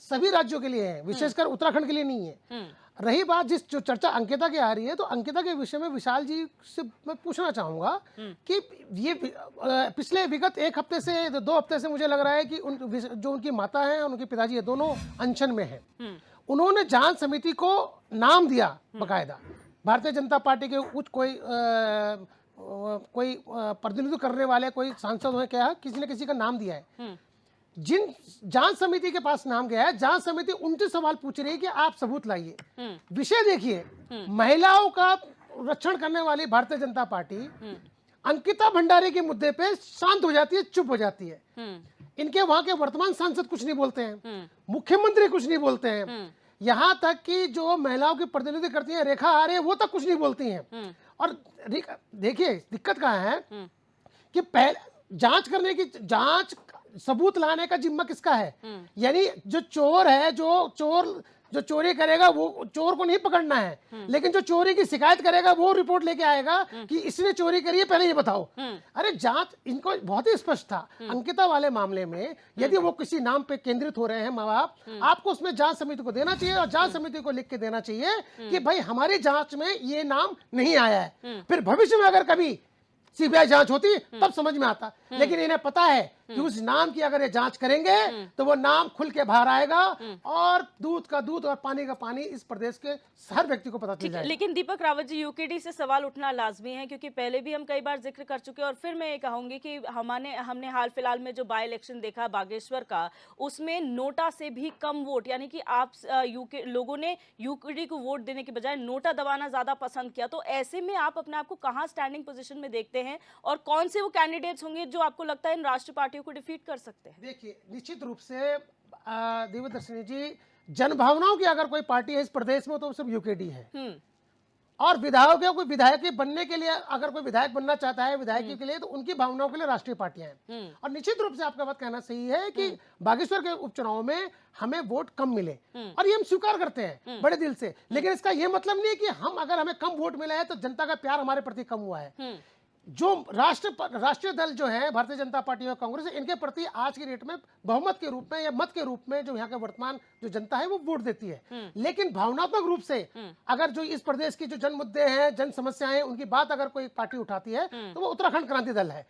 सभी राज्यों के लिए हैं, विशेषकर उत्तराखंड के लिए नहीं है। रही बात जिस जो चर्चा अंकिता की आ रही है, तो अंकिता के विषय में विशाल जी से मैं पूछना चाहूंगा कि ये पिछले विगत 1 हफ्ते से 2 हफ्ते से मुझे लग रहा है कि जो उनकी माता हैं और उनके पिताजी है, दोनों अनशन में हैं। उन्होंने जांच समिति को नाम दिया बकायदा, भारतीय जनता पार्टी के उच्च कोई प्रतिनिधित्व करने वाले कोई सांसद हो, क्या किसी ने किसी का नाम दिया है। जिन जांच समिति के पास नाम गया है, जांच समिति उनसे सवाल पूछ रही है कि आप सबूत लाइए, विषय देखिए। महिलाओं का रक्षण करने वाली भारतीय जनता पार्टी अंकिता भंडारी के मुद्दे पे शांत हो जाती है, चुप हो जाती है। इनके वहां के वर्तमान सांसद कुछ नहीं बोलते हैं, मुख्यमंत्री कुछ नहीं बोलते हैं, यहां तक कि जो महिलाओं की प्रतिनिधि करती है रेखा आर्य, वो तक कुछ नहीं बोलती हैं। और देखिए दिक्कत कहाँ है कि पहले जांच करने की, जांच सबूत लाने का जिम्मा किसका है? यानी जो चोर है, जो चोरी करेगा, वो चोर को नहीं पकड़ना है, लेकिन जो चोरी की शिकायत करेगा वो रिपोर्ट लेके आएगा कि इसने चोरी करी है, पहले ये बताओ। अरे जांच, इनको बहुत ही स्पष्ट था अंकिता वाले मामले में, यदि वो किसी नाम पे केंद्रित हो रहे हैं माँ बाप, आपको उसमें जांच समिति को देना चाहिए, और जांच समिति को लिख के देना चाहिए कि भाई हमारी जांच में ये नाम नहीं आया है। फिर भविष्य में अगर कभी सीबीआई जांच होती तब समझ में आता, लेकिन इन्हें पता है कि उस नाम की अगर ये जांच करेंगे तो वो नाम खुल के बाहर आएगा, और दूध का दूध और पानी का पानी इस प्रदेश के हर व्यक्ति को पता चल जाएगा। लेकिन दीपक रावत जी, यूकेडी से सवाल उठना लाजमी है, क्योंकि पहले भी हम कई बार जिक्र कर चुके हैं, और फिर मैं ये कहूंगी कि हमने हाल फिलहाल में जो बाई इलेक्शन देखा बागेश्वर का, उसमें नोटा से भी कम वोट, यानी कि आप लोगों ने यूकेडी को वोट देने के बजाय नोटा दबाना ज्यादा पसंद किया। तो ऐसे में आप अपने आप को कहाँ स्टैंडिंग पोजीशन में देखते हैं, और कौन से वो कैंडिडेट्स होंगे जो आपको लगता है इन राष्ट्रीय पार्टियों को डिफीट कर सकते हैं? देखिए, निश्चित रूप से देवदर्शनी जी, जनभावनाओं की अगर कोई पार्टी है इस प्रदेश में तो सिर्फ यूकेडी है। और विधायकों को विधायक बनने के लिए, अगर कोई विधायक बनना चाहता है विधायक के लिए, तो उनकी भावनाओं के लिए राष्ट्रीय पार्टियां हैं। और निश्चित रूप से आपका बात कहना सही है कि बागेश्वर के उपचुनाव में हमें वोट कम मिले, और ये हम स्वीकार करते हैं बड़े दिल से। लेकिन इसका ये मतलब नहीं है कि अगर हमें कम वोट मिला है तो जनता का प्यार हमारे प्रति कम हुआ है। जो राष्ट्रीय दल जो है भारतीय जनता पार्टी और कांग्रेस, इनके प्रति आज की डेट में बहुमत के रूप में या मत के रूप में जो यहाँ का वर्तमान जो जनता है वो वोट देती है। लेकिन भावनात्मक रूप से अगर जो इस प्रदेश की जो जन मुद्दे हैं, जन समस्याएं, उनकी बात अगर कोई पार्टी उठाती है तो वो उत्तराखंड क्रांति दल है।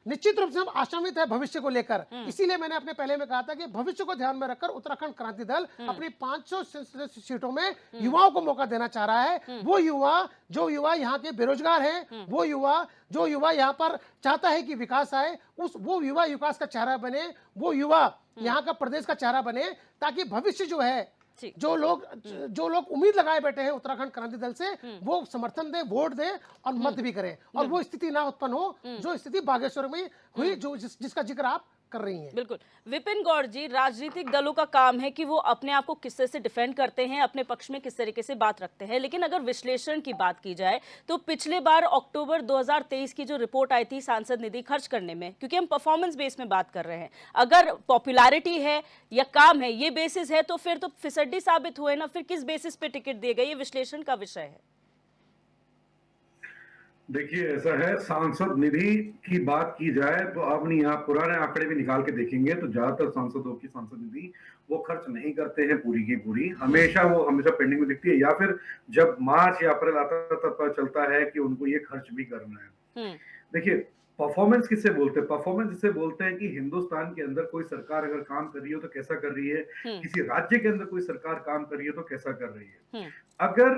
निश्चित रूप से हम आशान्वित है भविष्य को लेकर। इसीलिए मैंने अपने पहले में कहा था कि भविष्य को ध्यान में रखकर उत्तराखंड क्रांति दल अपनी 500 सीटों में युवाओं को मौका देना चाह रहा है। वो युवा यहाँ के बेरोजगार हैं, जो युवा यहाँ पर चाहता है कि विकास आए, वो युवा विकास का चेहरा बने, वो युवा यहाँ का प्रदेश का चेहरा बने, ताकि भविष्य जो है, जो लोग उम्मीद लगाए बैठे हैं उत्तराखंड क्रांति दल से, वो समर्थन दे, वोट दे और मत भी करें, और वो स्थिति ना उत्पन्न हो जो स्थिति बागेश्वर में हुई, जिसका जिक्र आप कर रही हैं। बिल्कुल। विपिन गौड़ जी, राजनीतिक दलों का काम है कि वो अपने आप को किस तरह से डिफेंड करते हैं, अपने पक्ष में किस तरीके से बात रखते हैं। लेकिन अगर विश्लेषण की बात की जाए तो पिछले बार अक्टूबर 2023 की जो रिपोर्ट आई थी सांसद निधि खर्च करने में, क्योंकि हम परफॉर्मेंस बेस में बात कर रहे हैं, अगर पॉपुलैरिटी है या काम है ये बेसिस है, तो फिर तो फिसड्डी साबित हुए ना। फिर किस बेसिस पे टिकट दिए गए, ये विश्लेषण का विषय है। देखिए, ऐसा है, सांसद निधि की बात की जाए तो अपनी आप पुराने आंकड़े भी निकाल के देखेंगे तो ज्यादातर सांसदों की सांसद निधि वो खर्च नहीं करते हैं पूरी की पूरी, हमेशा पेंडिंग में दिखती है, या फिर जब मार्च या अप्रैल आता है तब पता चलता है कि उनको ये खर्च भी करना है। देखिए, परफॉर्मेंस किससे बोलते हैं? परफॉर्मेंस जिससे बोलते हैं कि हिंदुस्तान के अंदर कोई सरकार अगर काम कर रही हो तो कैसा कर रही है, किसी राज्य के अंदर कोई सरकार काम कर रही है तो कैसा कर रही है। अगर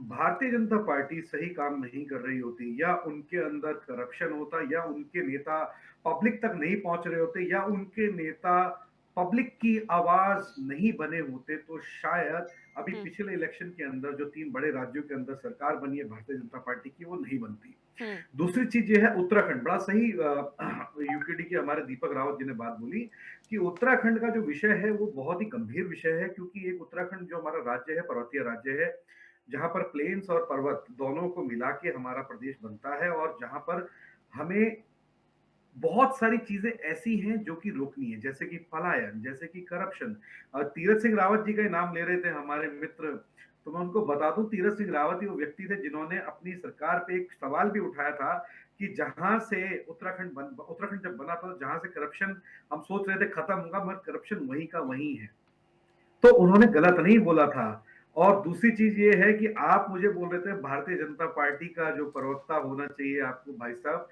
भारतीय जनता पार्टी सही काम नहीं कर रही होती, या उनके अंदर करप्शन होता, या उनके नेता पब्लिक तक नहीं पहुंच रहे होते, या उनके नेता पब्लिक की आवाज नहीं बने होते, तो शायद अभी पिछले इलेक्शन के अंदर जो 3 बड़े राज्यों के अंदर सरकार बनी है भारतीय जनता पार्टी की, वो नहीं बनती। दूसरी चीज ये है, उत्तराखंड बड़ा सही यूकेडी के हमारे दीपक रावत जी ने बात बोली कि उत्तराखंड का जो विषय है वो बहुत ही गंभीर विषय है, क्योंकि एक उत्तराखंड जो हमारा राज्य है, पर्वतीय राज्य है, जहां पर प्लेन्स और पर्वत दोनों को मिला के हमारा प्रदेश बनता है, और जहां पर हमें बहुत सारी चीजें ऐसी हैं जो कि रोकनी है, जैसे कि पलायन, जैसे कि करप्शन। तीरथ सिंह रावत जी का नाम ले रहे थे हमारे मित्र, तो मैं उनको बता दूं, तीरथ सिंह रावत ही वो व्यक्ति थे जिन्होंने अपनी सरकार पे एक सवाल भी उठाया था कि जहां से उत्तराखंड जब बना था, जहां से करप्शन हम सोच रहे थे खत्म होगा, मगर करप्शन वहीं का वहीं है। तो उन्होंने गलत नहीं बोला था। और दूसरी चीज ये है कि आप मुझे बोल रहे थे भारतीय जनता पार्टी का जो प्रवक्ता होना चाहिए आपको, भाई साहब,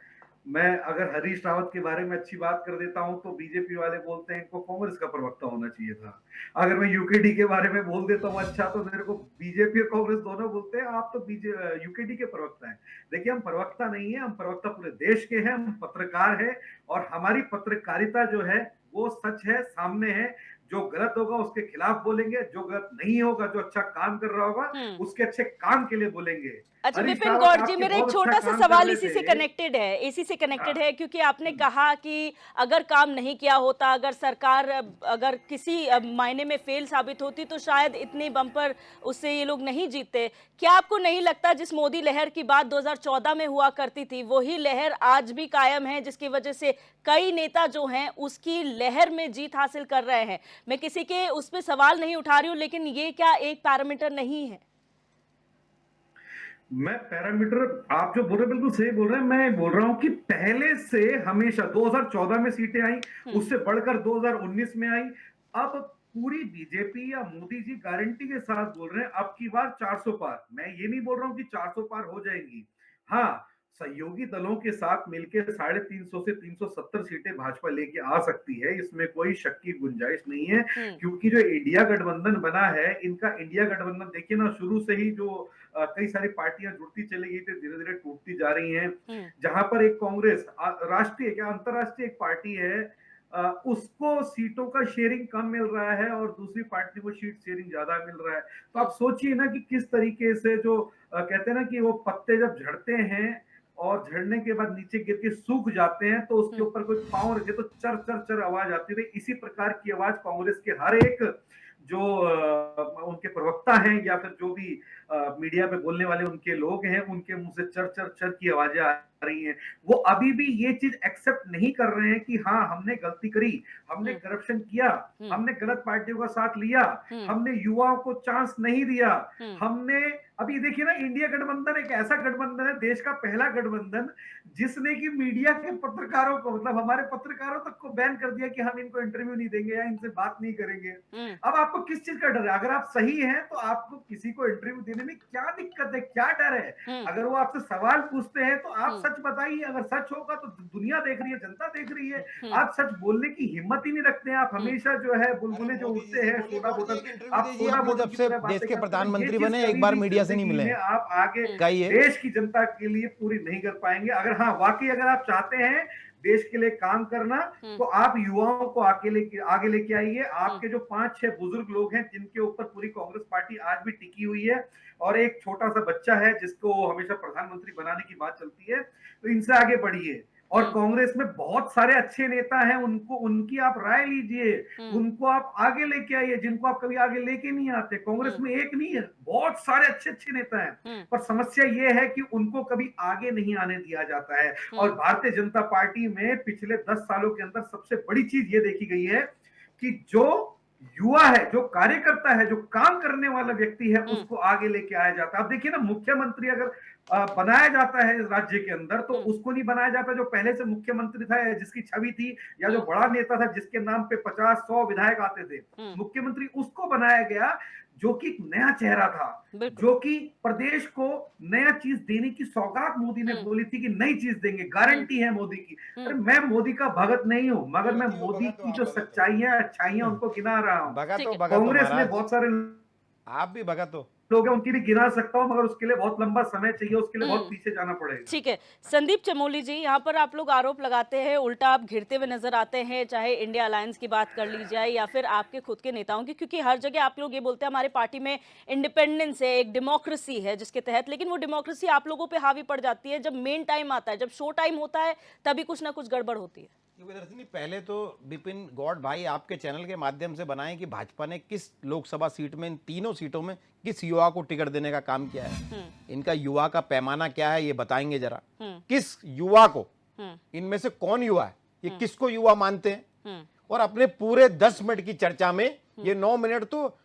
मैं अगर हरीश रावत के बारे में अच्छी बात कर देता हूं तो बीजेपी वाले बोलते हैं इनको कांग्रेस का प्रवक्ता होना चाहिए था। अगर मैं यूकेडी के बारे में बोल देता हूं अच्छा, तो मेरे को बीजेपी और कांग्रेस दोनों बोलते हैं आप तो यूकेडी के प्रवक्ता हैं। देखिए, हम प्रवक्ता नहीं है, हम प्रवक्ता पूरे देश के हैं, हम पत्रकार हैं, और हमारी पत्रकारिता जो है वो सच है, सामने है। जो गलत होगा उसके खिलाफ बोलेंगे, जो गलत नहीं होगा, जो अच्छा काम कर रहा होगा उसके अच्छे काम के लिए बोलेंगे। अच्छा विपिन गौड़ जी, मेरा एक छोटा सा सवाल इसी से कनेक्टेड है, क्योंकि आपने कहा कि अगर काम नहीं किया होता, अगर सरकार अगर किसी मायने में फेल साबित होती तो शायद इतने बम्पर उससे ये लोग नहीं जीतते। क्या आपको नहीं लगता जिस मोदी लहर की बात 2014 में हुआ करती थी वही लहर आज भी कायम है, जिसकी वजह से कई नेता जो हैं उसकी लहर में जीत हासिल कर रहे हैं? मैं किसी के उस पर सवाल नहीं उठा रही हूँ, लेकिन ये क्या एक पैरामीटर नहीं है? मैं पैरामीटर, आप जो बोल रहे हैं बिल्कुल सही बोल रहे हैं। मैं बोल रहा हूं कि पहले से हमेशा 2014 में सीटें आई, उससे बढ़कर 2019 में आई। अब पूरी बीजेपी या मोदी जी गारंटी के साथ बोल रहे हैं अब की बार 400 पार। मैं ये नहीं बोल रहा हूं कि 400 पार हो जाएंगी। हाँ, सहयोगी दलों के साथ मिलकर 350 से 370 सीटें भाजपा लेके आ सकती है, इसमें कोई शक की गुंजाइश नहीं है। क्योंकि जो इंडिया गठबंधन बना है, इनका इंडिया गठबंधन देखिए ना, शुरू से ही जो कई सारी पार्टियां जुड़ती चली गई थी, धीरे धीरे टूटती जा रही हैं। जहां पर एक कांग्रेस राष्ट्रीय क्या अंतरराष्ट्रीय एक पार्टी है, उसको सीटों का शेयरिंग कम मिल रहा है और दूसरी पार्टी को सीट शेयरिंग ज्यादा मिल रहा है। तो आप सोचिए ना कि किस तरीके से जो कहते हैं ना कि वो पत्ते जब झड़ते हैं और झड़ने के बाद नीचे गिर के सूख जाते हैं, तो उसके ऊपर कोई पांव रखे तो चर चर चर आवाज आती है। इसी प्रकार की आवाज कांग्रेस के हर एक जो उनके प्रवक्ता हैं या फिर जो भी मीडिया पे बोलने वाले उनके लोग हैं, उनके मुंह से चर चर चर की आवाजें आ रही हैं, वो अभी भी ये चीज एक्सेप्ट नहीं कर रहे हैं कि हाँ हमने गलती करी, हमने करप्शन किया, हमने गलत पार्टियों का साथ लिया, हमने युवाओं को चांस नहीं दिया, हमने अभी देखिए ना, इंडिया गठबंधन एक ऐसा गठबंधन है, देश का पहला गठबंधन जिसने कि मीडिया के पत्रकारों को, मतलब हमारे पत्रकारों तक को बैन कर दिया कि हम इनको इंटरव्यू नहीं देंगे या इनसे बात नहीं करेंगे। अब आपको किस चीज का डर है? अगर आप सही हैं तो आपको किसी को इंटरव्यू देने में क्या दिक्कत है, क्या डर है? अगर वो आपसे सवाल पूछते हैं तो आप सच बताइए, अगर सच होगा तो दुनिया देख रही है, जनता देख रही है, आप सच बोलने की हिम्मत ही नहीं रखते हैं, आप हमेशा जो है बुलबुले जो उठते हैं सोडा बोतल, आप सोडा बोतल जब से देश के प्रधानमंत्री बने एक बार मीडिया से नहीं मिले, आप आगे कहिए। देश की जनता के लिए पूरी नहीं कर पाएंगे। अगर हाँ वाकई अगर आप चाहते हैं देश के लिए काम करना, तो आप युवाओं को आगे लेके आइए। आपके जो 5-6 बुजुर्ग लोग हैं जिनके ऊपर पूरी कांग्रेस पार्टी आज भी टिकी हुई है, और एक छोटा सा बच्चा है जिसको हमेशा प्रधानमंत्री बनाने की बात चलती है, तो इनसे आगे बढ़िए। और कांग्रेस में बहुत सारे अच्छे नेता हैं, उनको उनकी आप राय लीजिए, उनको आप आगे लेके आइए, जिनको आप कभी आगे लेके नहीं आते। कांग्रेस में एक नहीं है, बहुत सारे अच्छे अच्छे नेता हैं, पर समस्या ये है कि उनको कभी आगे नहीं आने दिया जाता है। और भारतीय जनता पार्टी में पिछले 10 सालों के अंदर सबसे बड़ी चीज ये देखी गई है कि जो युवा है, जो कार्यकर्ता है, जो काम करने वाला व्यक्ति है, उसको आगे लेके आया जाता है। अब देखिए ना, मुख्यमंत्री अगर बनाया जाता है राज्य के अंदर, तो उसको नहीं बनाया जाता जो पहले से मुख्यमंत्री था, जिसकी छवि थी, या जो बड़ा नेता था जिसके नाम पे 50-100 विधायक आते थे। मुख्यमंत्री उसको बनाया गया जो कि नया चेहरा था, जो कि प्रदेश को नया चीज देने की सौगात मोदी ने बोली थी कि नई चीज देंगे, गारंटी है मोदी की। अरे मैं मोदी का भगत नहीं हूं, मगर मैं मोदी की जो सच्चाइयां अच्छाइयां उनको गिना रहा हूं। कांग्रेस में बहुत सारे आप भी भगत हो, लोग हैं, उनकी भी गिना सकता हूं, मगर उसके लिए बहुत लंबा समय चाहिए, उसके लिए बहुत पीछे जाना पड़ेगा। ठीक है संदीप चमोली जी, यहाँ पर आप लोग आरोप लगाते हैं, उल्टा आप घिरते हुए नजर आते हैं, चाहे इंडिया अलायंस की बात कर ली जाए या फिर आपके खुद के नेताओं की, क्योंकि हर जगह आप लोग ये बोलते हैं हमारे पार्टी में इंडिपेंडेंस है, एक डेमोक्रेसी है जिसके तहत, लेकिन वो डेमोक्रेसी आप लोगों पे हावी पड़ जाती है जब मेन टाइम आता है, जब शो टाइम होता है, तभी कुछ ना कुछ गड़बड़ होती है। दर्शनी, पहले तो विपिन गौड़ भाई आपके चैनल के माध्यम से बनाएं कि भाजपा ने किस लोकसभा सीट में, इन तीनों सीटों में किस युवा को टिकट देने का काम किया है, इनका युवा का पैमाना क्या है ये बताएंगे जरा। किस युवा को, इनमें से कौन युवा है, ये किसको युवा मानते हैं, और अपने पूरे 10 मिनट की चर्चा में ये 9 मिनट तो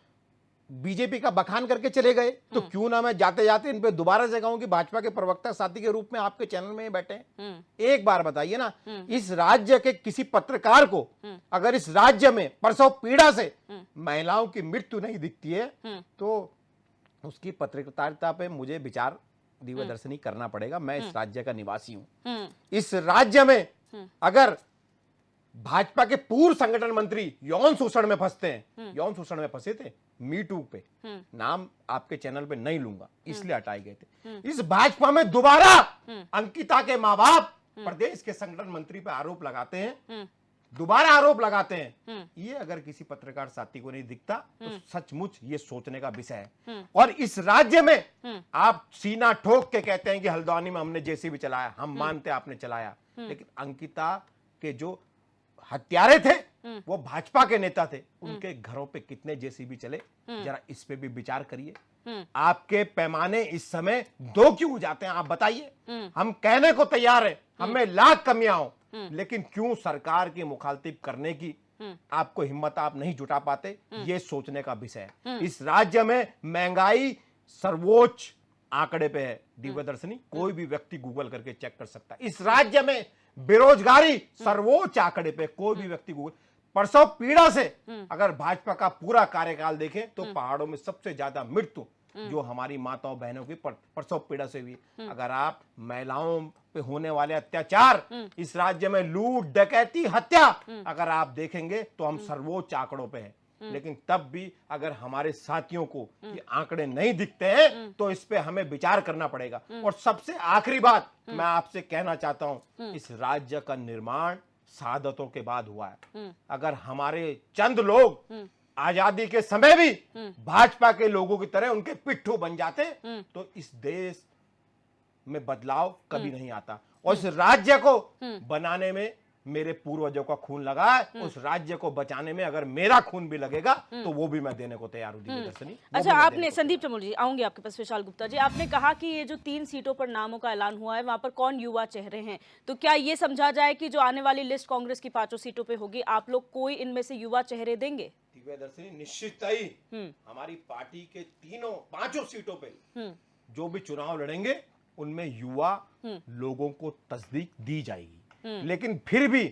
बीजेपी का बखान करके चले गए, तो क्यों ना मैं जाते जाते इन पे दोबारा से कहूं कि भाजपा के प्रवक्ता साथी के रूप में आपके चैनल में बैठे हैं। एक बार बताइए ना, इस राज्य के किसी पत्रकार को अगर इस राज्य में प्रसव पीड़ा से महिलाओं की मृत्यु नहीं दिखती है, तो उसकी पत्रकारिता पे मुझे विचार दिव्यदर्शनी करना पड़ेगा। मैं इस राज्य का निवासी हूं। इस राज्य में अगर भाजपा के पूर्व संगठन मंत्री यौन शोषण में फंसते हैं, यौन शोषण में फंसे थे, मी टू पे, नाम आपके चैनल पे नहीं लूंगा इसलिए हटाए गए थे। इस भाजपा में दोबारा अंकिता के माँ बाप प्रदेश के संगठन मंत्री पे आरोप लगाते हैं, दोबारा आरोप लगाते हैं। ये अगर किसी पत्रकार साथी को नहीं दिखता तो सचमुच ये सोचने का विषय है। और इस राज्य में आप सीना ठोक के कहते हैं कि हल्द्वानी में हमने जेसीबी चलाया, हम मानते आपने चलाया, लेकिन अंकिता के जो हत्यारे थे वो भाजपा के नेता थे, उनके घरों पे कितने जेसीबी चले, जरा इस पे भी विचार करिए। आपके पैमाने इस समय 2 क्यों हो जाते हैं आप बताइए। हम कहने को तैयार हैं, हमें लाख कमियां हो, लेकिन क्यों सरकार की मुखातिब करने की आपको हिम्मत आप नहीं जुटा पाते, ये सोचने का विषय है। इस राज्य में महंगाई सर्वोच्च आंकड़े पे है दिव्यदर्शनी, कोई भी व्यक्ति गूगल करके चेक कर सकता है। इस राज्य में बेरोजगारी सर्वोच्च आंकड़े पे, कोई भी व्यक्ति गूगल। प्रसव पीड़ा से अगर भाजपा का पूरा कार्यकाल देखें तो पहाड़ों में सबसे ज्यादा मृत्यु जो हमारी माताओं बहनों की प्रसव पीड़ा से हुई। अगर आप महिलाओं पे होने वाले अत्याचार, इस राज्य में लूट डकैती हत्या अगर आप देखेंगे तो हम सर्वोच्च आंकड़ों पे हैं। लेकिन तब भी अगर हमारे साथियों को ये आंकड़े नहीं दिखते हैं तो इस पे हमें विचार करना पड़ेगा। और सबसे आखिरी बात मैं आपसे कहना चाहता हूं, इस राज्य का निर्माण शहादतों के बाद हुआ है। अगर हमारे चंद लोग आजादी के समय भी भाजपा के लोगों की तरह उनके पिट्ठू बन जाते तो इस देश में बदलाव कभी नहीं आता। और इस राज्य को बनाने में मेरे पूर्वजों का खून लगा है, उस राज्य को बचाने में अगर मेरा खून भी लगेगा तो वो भी मैं देने को तैयार हूं दिव्य दर्शनी। वो अच्छा, भी मैं आपने देने को संदीप चमोल जी, आऊंगे आपके पास। विशाल गुप्ता जी, आपने कहा कि ये जो 3 सीटों पर नामों का ऐलान हुआ है वहां पर कौन युवा चेहरे हैं, तो क्या ये समझा जाए कि जो आने वाली लिस्ट कांग्रेस की 5 सीटों पे होगी, आप लोग कोई इनमें से युवा चेहरे देंगे? दिव्य दर्शनी निश्चित ही हमारी पार्टी के 5 सीटों पे जो भी चुनाव लड़ेंगे उनमें युवा लोगों को तस्दीक दी जाएगी। लेकिन फिर भी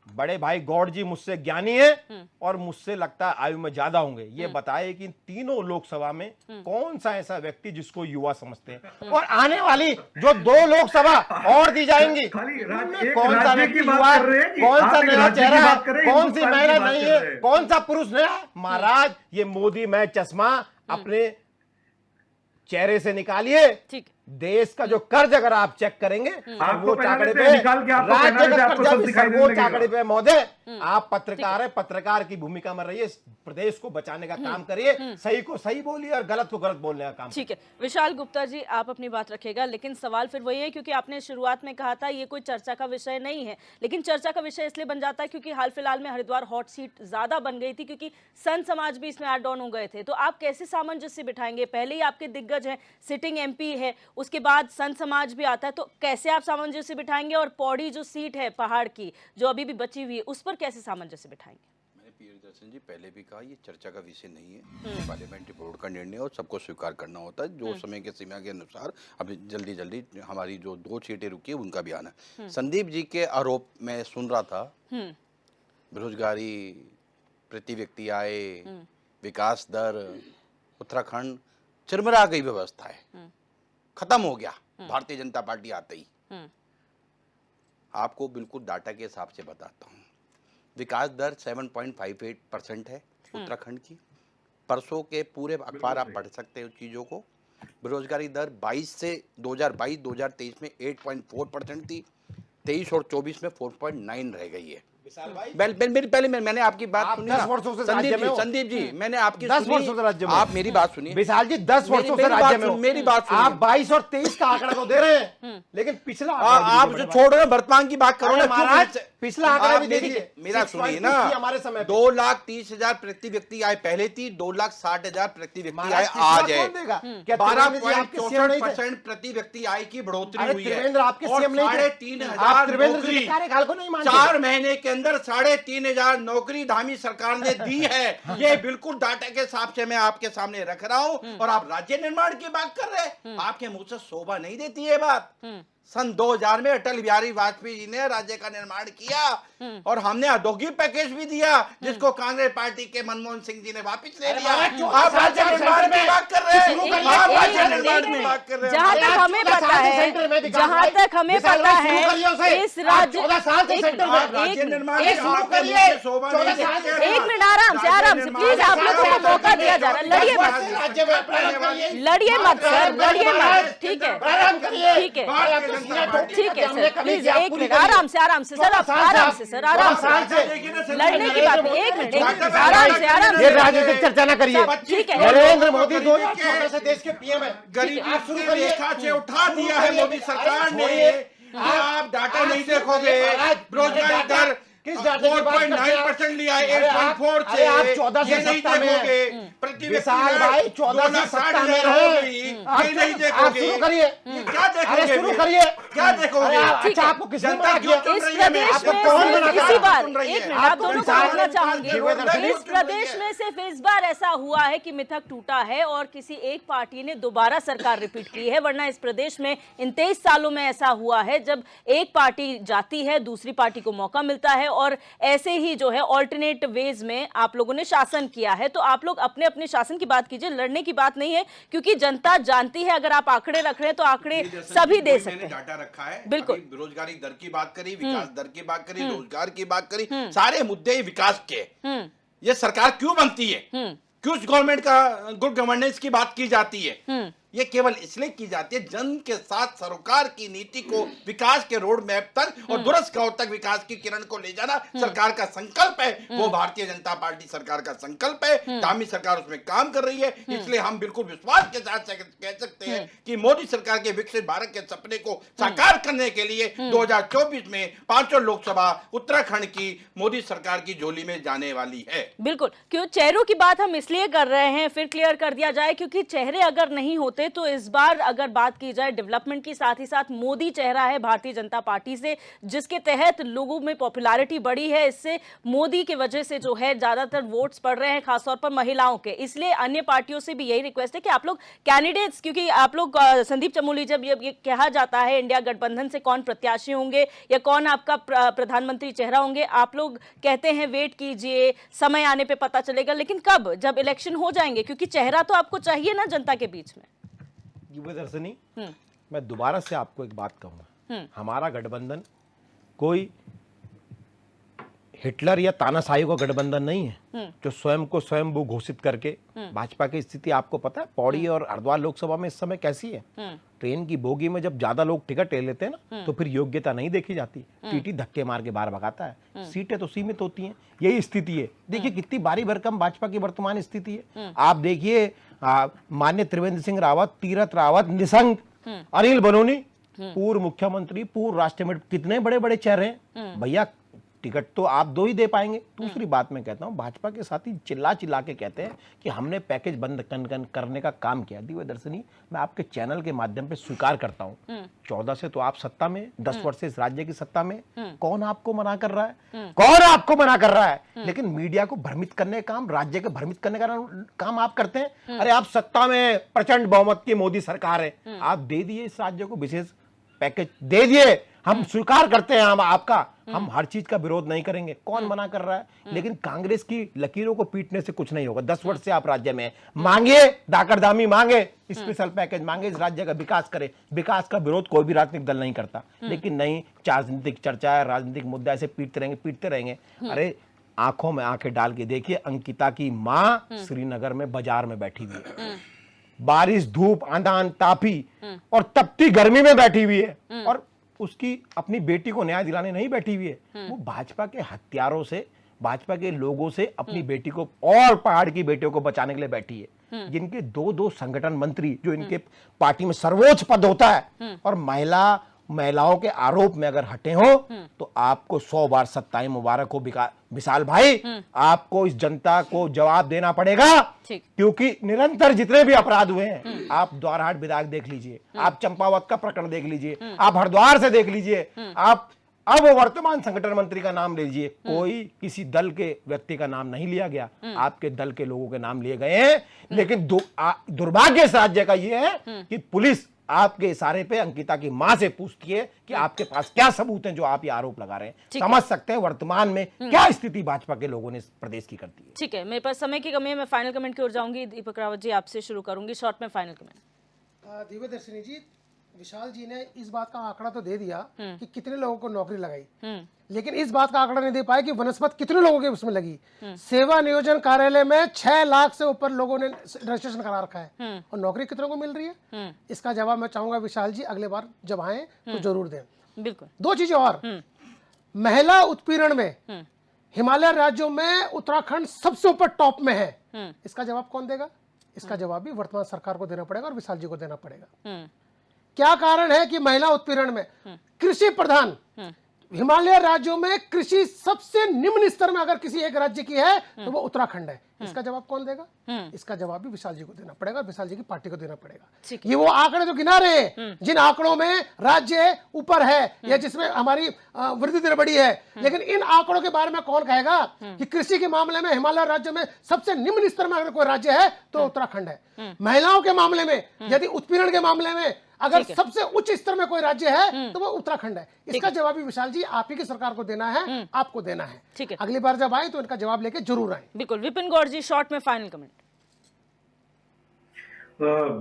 बड़े भाई गौड़ जी मुझसे ज्ञानी है और मुझसे लगता है आयु में ज्यादा होंगे, ये बताए कि तीनों लोकसभा में कौन सा ऐसा व्यक्ति जिसको युवा समझते हैं, और आने वाली जो 2 लोकसभा और दी जाएंगी खाली उनमें कौन सा राज्य व्यक्ति की बात युवा कर रहे हैं कि कौन आप सा एक नया राज्य की चेहरा, बात कर रहे हैं, कौन सी हिंदुस्तान की महिला बात नहीं कर रहे है, हैं। कौन सा पुरुष नया। महाराज ये मोदी मैं चश्मा अपने चेहरे से निकालिए, ठीक है। देश का जो कर्ज अगर आप चेक करेंगे आपको वो पहनाने आंकड़े पे पे निकाल के आपको राज्य पहनाने पे का आपको कर्जा सब भी दिखाई देने सर्वोच्च लगेगा। आंकड़े पे महोदय। आप पत्रकार है, पत्रकार की भूमिका में रहिए, प्रदेश को बचाने का काम करिए, सही को सही बोलिए और गलत को गलत बोलने का काम ठीक है, विशाल गुप्ता जी, आप अपनी बात रखिएगा, लेकिन सवाल फिर वही है, क्योंकि आपने शुरुआत में कहा था ये कोई चर्चा का विषय नहीं है, लेकिन चर्चा का विषय इसलिए बन जाता है क्योंकि हाल फिलहाल में हरिद्वार हॉट सीट ज्यादा बन गई थी, क्योंकि संत समाज भी इसमें ऐड ऑन हो गए थे। तो आप कैसे सामंजस्य बिठाएंगे? पहले ही आपके दिग्गज हैं, सिटिंग एमपी है, उसके बाद संत समाज भी आता है, तो कैसे आप सामंजस्य बिठाएंगे? और पौड़ी जो सीट है पहाड़ की जो अभी भी बची हुई है, उस पर कैसे सामंजस्य बिठाएंगे? मैंने प्रियदर्शन जी पहले भी कहा, ये चर्चा का विषय नहीं है, पार्लियामेंट्री बोर्ड का निर्णय और सबको स्वीकार करना होता है, जो समय के सीमा के अनुसार अभी जल्दी जल्दी हमारी जो 2 सीटें रुकी है उनका भी आना है। संदीप जी के आरोप मैं सुन रहा था, बेरोजगारी, प्रति व्यक्ति आय, विकास दर, उत्तराखंड चिरमरा गई व्यवस्था है, खत्म हो गया भारतीय जनता पार्टी आते ही। आपको बिल्कुल डाटा के हिसाब से बताता हूँ, विकास दर 7.58% है उत्तराखंड की। परसों के पूरे अखबार आप पढ़ सकते हो चीज़ों को। बेरोजगारी दर 22 से 2022-2023 में 8.4% थी, 23 और 24 में 4.9 रह गई है। मैंने आपकी बात सुनी ना, 10 वर्षों से राज्य में हो। संदीप जी मैंने आपकी 10 वर्षों से राज्य में हो। आप मेरी बात सुनिए विशाल जी 10 वर्षों से राज्य में हो। मेरी बात सुनिए। आप 22 और 23 का आंकड़ा तो दे रहे हैं, लेकिन पिछला आप जो छोड़ रहे हैं वर्तमान की बात करो ना, क्यों महाराज पिछला आंकड़ा भी देखिए। मेरा सुनिए ना, हमारे समय 2,30,000 प्रति व्यक्ति आय पहले थी, 2,60,000 प्रति व्यक्ति आय आज है। 12.64% प्रति व्यक्ति आय की बढ़ोतरी हुई है। त्रिवेंद्र आपके सीएम नहीं थे, 3,500 नौकरी कार्यकाल को नहीं मानते। 4 महीने के अंदर 3,500 नौकरी धामी सरकार ने दी है। ये बिल्कुल डाटा के हिसाब से मैं आपके सामने रख रहा हूं, और आप राज्य निर्माण की बात कर रहे हैं। आपके मुंह से शोभा नहीं देती है बात। सन 2000 में अटल बिहारी वाजपेयी जी ने राज्य का निर्माण किया, और हमने औद्योगिक पैकेज भी दिया, जिसको कांग्रेस पार्टी के मनमोहन सिंह जी ने वापस ले लिया। आप राज्य निर्माण की बात कर रहे हैं, आप राज्य निर्माण की बात कर रहे हैं। जहां तक हमें पता है, जहां तक हमें पता है, इस राज्य राज्य निर्माण की आपके मुंह से शोभा नहीं देती है। एक मिनट, आराम से प्लीज, आप लोगों को मौका दिया जा रहा है, लड़िए मत, लड़िए मत सर, लड़िए मत, ठीक है, ठीक है, ठीक है सर, प्लीज एक मिनट, आराम से सर, आराम से सर, आराम से, लड़ने की बात नहीं, एक मिनट, आराम से ये राजनीतिक चर्चा ना करिए। ठीक है। नरेंद्र मोदी 2014 से देश के पीएम है। गरीबी की रेखा से उठा दिया है मोदी सरकार ने। आप डाटा नहीं देखोगे, बेरोजगारी दर किस डाटे की बात करते हैं? 4.9% लिया है 8.4 से। आप 14 से ये नहीं सत्ता में देखोगे। हैं। प्रति विशाल भाई 14 से सत्ता में रहे। ये नहीं आप देखोगे। शुरू करिए। ये क्या देखोगे? अरे शुरू करिए। क्या देखोगे? अच्छा आपको किसने जनता मना क्यों किया? चुन इस रही है? प्रदेश आपको में कौन सिर्फ बना इसी था? बार, सुन रही एक है। मिनट, आप आपको दोनों को विशाल बोलना चाहूंगी, देवेंद्र इस प्रदेश में सिर्फ इस बार ऐसा हुआ है कि मिथक टूटा है और किसी एक पार्टी ने दोबारा सरकार रिपीट की है, वरना इस प्रदेश में इन 23 सालों में ऐसा हुआ है जब एक पार्टी जाती है, दूसरी पार्टी को मौका मिलता है, और ऐसे ही जो है ऑल्टरनेट वेज में आप लोगों ने शासन किया है। तो आप लोग अपने अपने शासन की बात कीजिए, लड़ने की बात नहीं है, क्योंकि जनता जानती है। अगर आप आंकड़े रख रहे हैं तो आंकड़े सभी दे सकते हैं। डाटा रखा है, बिल्कुल। अभी बेरोजगारी दर की बात करी, विकास दर की बात करी, रोजगार की बात करी, सारे मुद्दे ही विकास के। ये सरकार क्यों बनती है? क्यों गवर्नमेंट का गुड गवर्नेंस की बात की जाती है? ये केवल इसलिए की जाती है जन के साथ सरोकार की नीति को विकास के रोड मैप तक और दूरस्थ गांव तक विकास की किरण को ले जाना सरकार का संकल्प है। वो भारतीय जनता पार्टी सरकार का संकल्प है। धामी सरकार उसमें काम कर रही है। इसलिए हम बिल्कुल विश्वास के साथ कह सकते हैं कि मोदी सरकार के विकसित भारत के सपने को साकार करने के लिए 2024 में 5 लोकसभा उत्तराखंड की मोदी सरकार की झोली में जाने वाली है। बिल्कुल, क्यों चेहरों की बात हम इसलिए कर रहे हैं, फिर क्लियर कर दिया जाए, क्योंकि चेहरे अगर नहीं होते तो इस बार अगर बात की जाए डेवलपमेंट की, साथ ही साथ मोदी चेहरा है भारतीय जनता पार्टी से, जिसके तहत लोगों में पॉपुलैरिटी बढ़ी है। इससे मोदी की वजह से जो है ज्यादातर वोट्स पड़ रहे हैं, खासतौर पर महिलाओं के। इसलिए अन्य पार्टियों से भी यही रिक्वेस्ट है कि आप लोग कैंडिडेट्स, क्योंकि आप लोग संदीप चमोली, जब ये कहा जाता है इंडिया गठबंधन से कौन प्रत्याशी होंगे या कौन आपका प्रधानमंत्री चेहरा होंगे, आप लोग कहते हैं वेट कीजिए, समय आने पे पता चलेगा। लेकिन कब? जब इलेक्शन हो जाएंगे, क्योंकि चेहरा तो आपको चाहिए ना जनता के बीच में। दर्शनी, मैं दोबारा से आपको एक बात कहूंगा, हमारा गठबंधन कोई हिटलर या तानाशाही का गठबंधन नहीं है जो स्वयं को स्वयं वो घोषित करके। भाजपा की स्थिति आपको पता है, पौड़ी और हरिद्वार लोकसभा में इस समय कैसी है। ट्रेन की बोगी में जब ज्यादा लोग टिकट ले लेते हैं ना, तो फिर योग्यता नहीं देखी जाती, टीटी धक्के मार के बाहर भगाता है। सीटें तो सीमित होती हैं, यही स्थिति है। देखिए कितनी भारी भरकम भाजपा की वर्तमान स्थिति है। आप देखिए माननीय त्रिवेंद्र सिंह रावत, तीरथ रावत, निशंक, अनिल बलूनी, पूर्व मुख्यमंत्री, पूर्व राष्ट्रीय मंत्री, कितने बड़े बड़े चेहरे हैं भैया। टिकट तो आप 2 ही दे पाएंगे। दूसरी बात मैं कहता हूं, भाजपा के साथी चिल्ला चिल्ला के कहते हैं कि हमने पैकेज बंद करने का काम किया। दिव्य दर्शनी, मैं आपके चैनल के माध्यम पे स्वीकार करता हूं, 14 से तो आप सत्ता में, 10 वर्ष से इस राज्य की सत्ता में, कौन आपको मना कर रहा है? कौन आपको मना कर रहा है? लेकिन मीडिया को भ्रमित करने का काम, राज्य को भ्रमित करने का काम आप करते हैं। अरे आप सत्ता में प्रचंड बहुमत की मोदी सरकार है, आप दे दिए इस राज्य को विशेष पैकेज दे दिए। हम स्वीकार करते हैं हम आपका, हम हर चीज का विरोध नहीं करेंगे, कौन मना कर रहा है? लेकिन कांग्रेस की लकीरों को पीटने से कुछ नहीं होगा। 10 वर्ष से आप राज्य में मांगे, दाकरदामी मांगे, स्पेशल पैकेज मांगे, इस राज्य का विकास करे। विकास का विरोध कोई भी राजनीतिक दल नहीं करता, लेकिन नहीं, राजनीतिक चर्चा है, राजनीतिक मुद्दा ऐसे पीटते रहेंगे। अरे आंखों में आंखें डाल के देखिए, अंकिता की माँ श्रीनगर में बाजार में बैठी हुई है, बारिश, धूप, आंधान, तापी और तपती गर्मी में बैठी हुई है, और उसकी अपनी बेटी को न्याय दिलाने नहीं बैठी हुई है। वो भाजपा के हत्यारों से, भाजपा के लोगों से अपनी बेटी को और पहाड़ की बेटियों को बचाने के लिए बैठी है। जिनके 2 संगठन मंत्री, जो इनके पार्टी में सर्वोच्च पद होता है, और महिलाओं के आरोप में अगर हटे हो तो आपको 100 बार सत्ताएं मुबारक हो विशाल भाई। आपको इस जनता को जवाब देना पड़ेगा, क्योंकि निरंतर जितने भी अपराध हुए हैं, आप द्वारहाट विधायक देख लीजिए, आप चंपावत का प्रकरण देख लीजिए, आप हरिद्वार से देख लीजिए, आप अब वर्तमान संगठन मंत्री का नाम लीजिए, कोई किसी दल के व्यक्ति का नाम नहीं लिया गया, आपके दल के लोगों के नाम लिए गए हैं। लेकिन दुर्भाग्य इस राज्य का यह है कि पुलिस आपके इशारे पे अंकिता की मां से पूछती है कि आपके पास क्या सबूत हैं जो आप ये आरोप लगा रहे हैं। समझ सकते हैं वर्तमान में क्या स्थिति भाजपा के लोगों ने इस प्रदेश की करती है। ठीक है, मेरे पास समय की कमी है, मैं फाइनल कमेंट की ओर जाऊंगी। दीपक रावत जी, आपसे शुरू करूंगी, शॉर्ट में फाइनल कमेंट। दिव्य दर्शनी जी, विशाल जी ने इस बात का आंकड़ा तो दे दिया कि कितने लोगों को नौकरी लगाई, लेकिन इस बात का आंकड़ा नहीं दे पाए कि वनस्पत कितने लोगों के उसमें लगी। सेवा नियोजन कार्यालय में 6 लाख से ऊपर लोगों ने रजिस्ट्रेशन करा रखा है, और नौकरी कितनों को मिल रही है? इसका जवाब मैं चाहूंगा विशाल जी अगले बार जब आए तो जरूर दें। बिल्कुल। 2 चीजें और, महिला उत्पीड़न में हिमालय राज्यों में उत्तराखंड सबसे ऊपर टॉप में है। इसका जवाब कौन देगा? इसका जवाब भी वर्तमान सरकार को देना पड़ेगा और विशाल जी को देना पड़ेगा। क्या कारण है कि महिला उत्पीड़न में? कृषि प्रधान हिमालय राज्यों में कृषि सबसे निम्न स्तर में अगर किसी एक राज्य की है तो वो उत्तराखंड है। इसका जवाब कौन देगा? इसका जवाब भी विशाल जी को देना पड़ेगा, विशाल जी की पार्टी को देना पड़ेगा। ये वो आंकड़े जो गिना रहे हैं, जिन आंकड़ों में राज्य ऊपर है या जिसमें हमारी वृद्धि दर बढ़ी है, लेकिन इन आंकड़ों के बारे में कौन कहेगा कि कृषि के मामले में हिमालय राज्य में सबसे निम्न स्तर में अगर कोई राज्य है तो उत्तराखंड है। महिलाओं के मामले में, यदि उत्पीड़न के मामले में अगर सबसे उच्च स्तर में कोई राज्य है तो वो उत्तराखंड है। इसका जवाब भी विशाल जी आप ही की सरकार को देना है, आपको देना है। ठीक है, अगली बार जब आए तो इनका जवाब लेके जरूर आए। बिल्कुल। विपिन गौड़ जी, शॉर्ट में फाइनल कमेंट।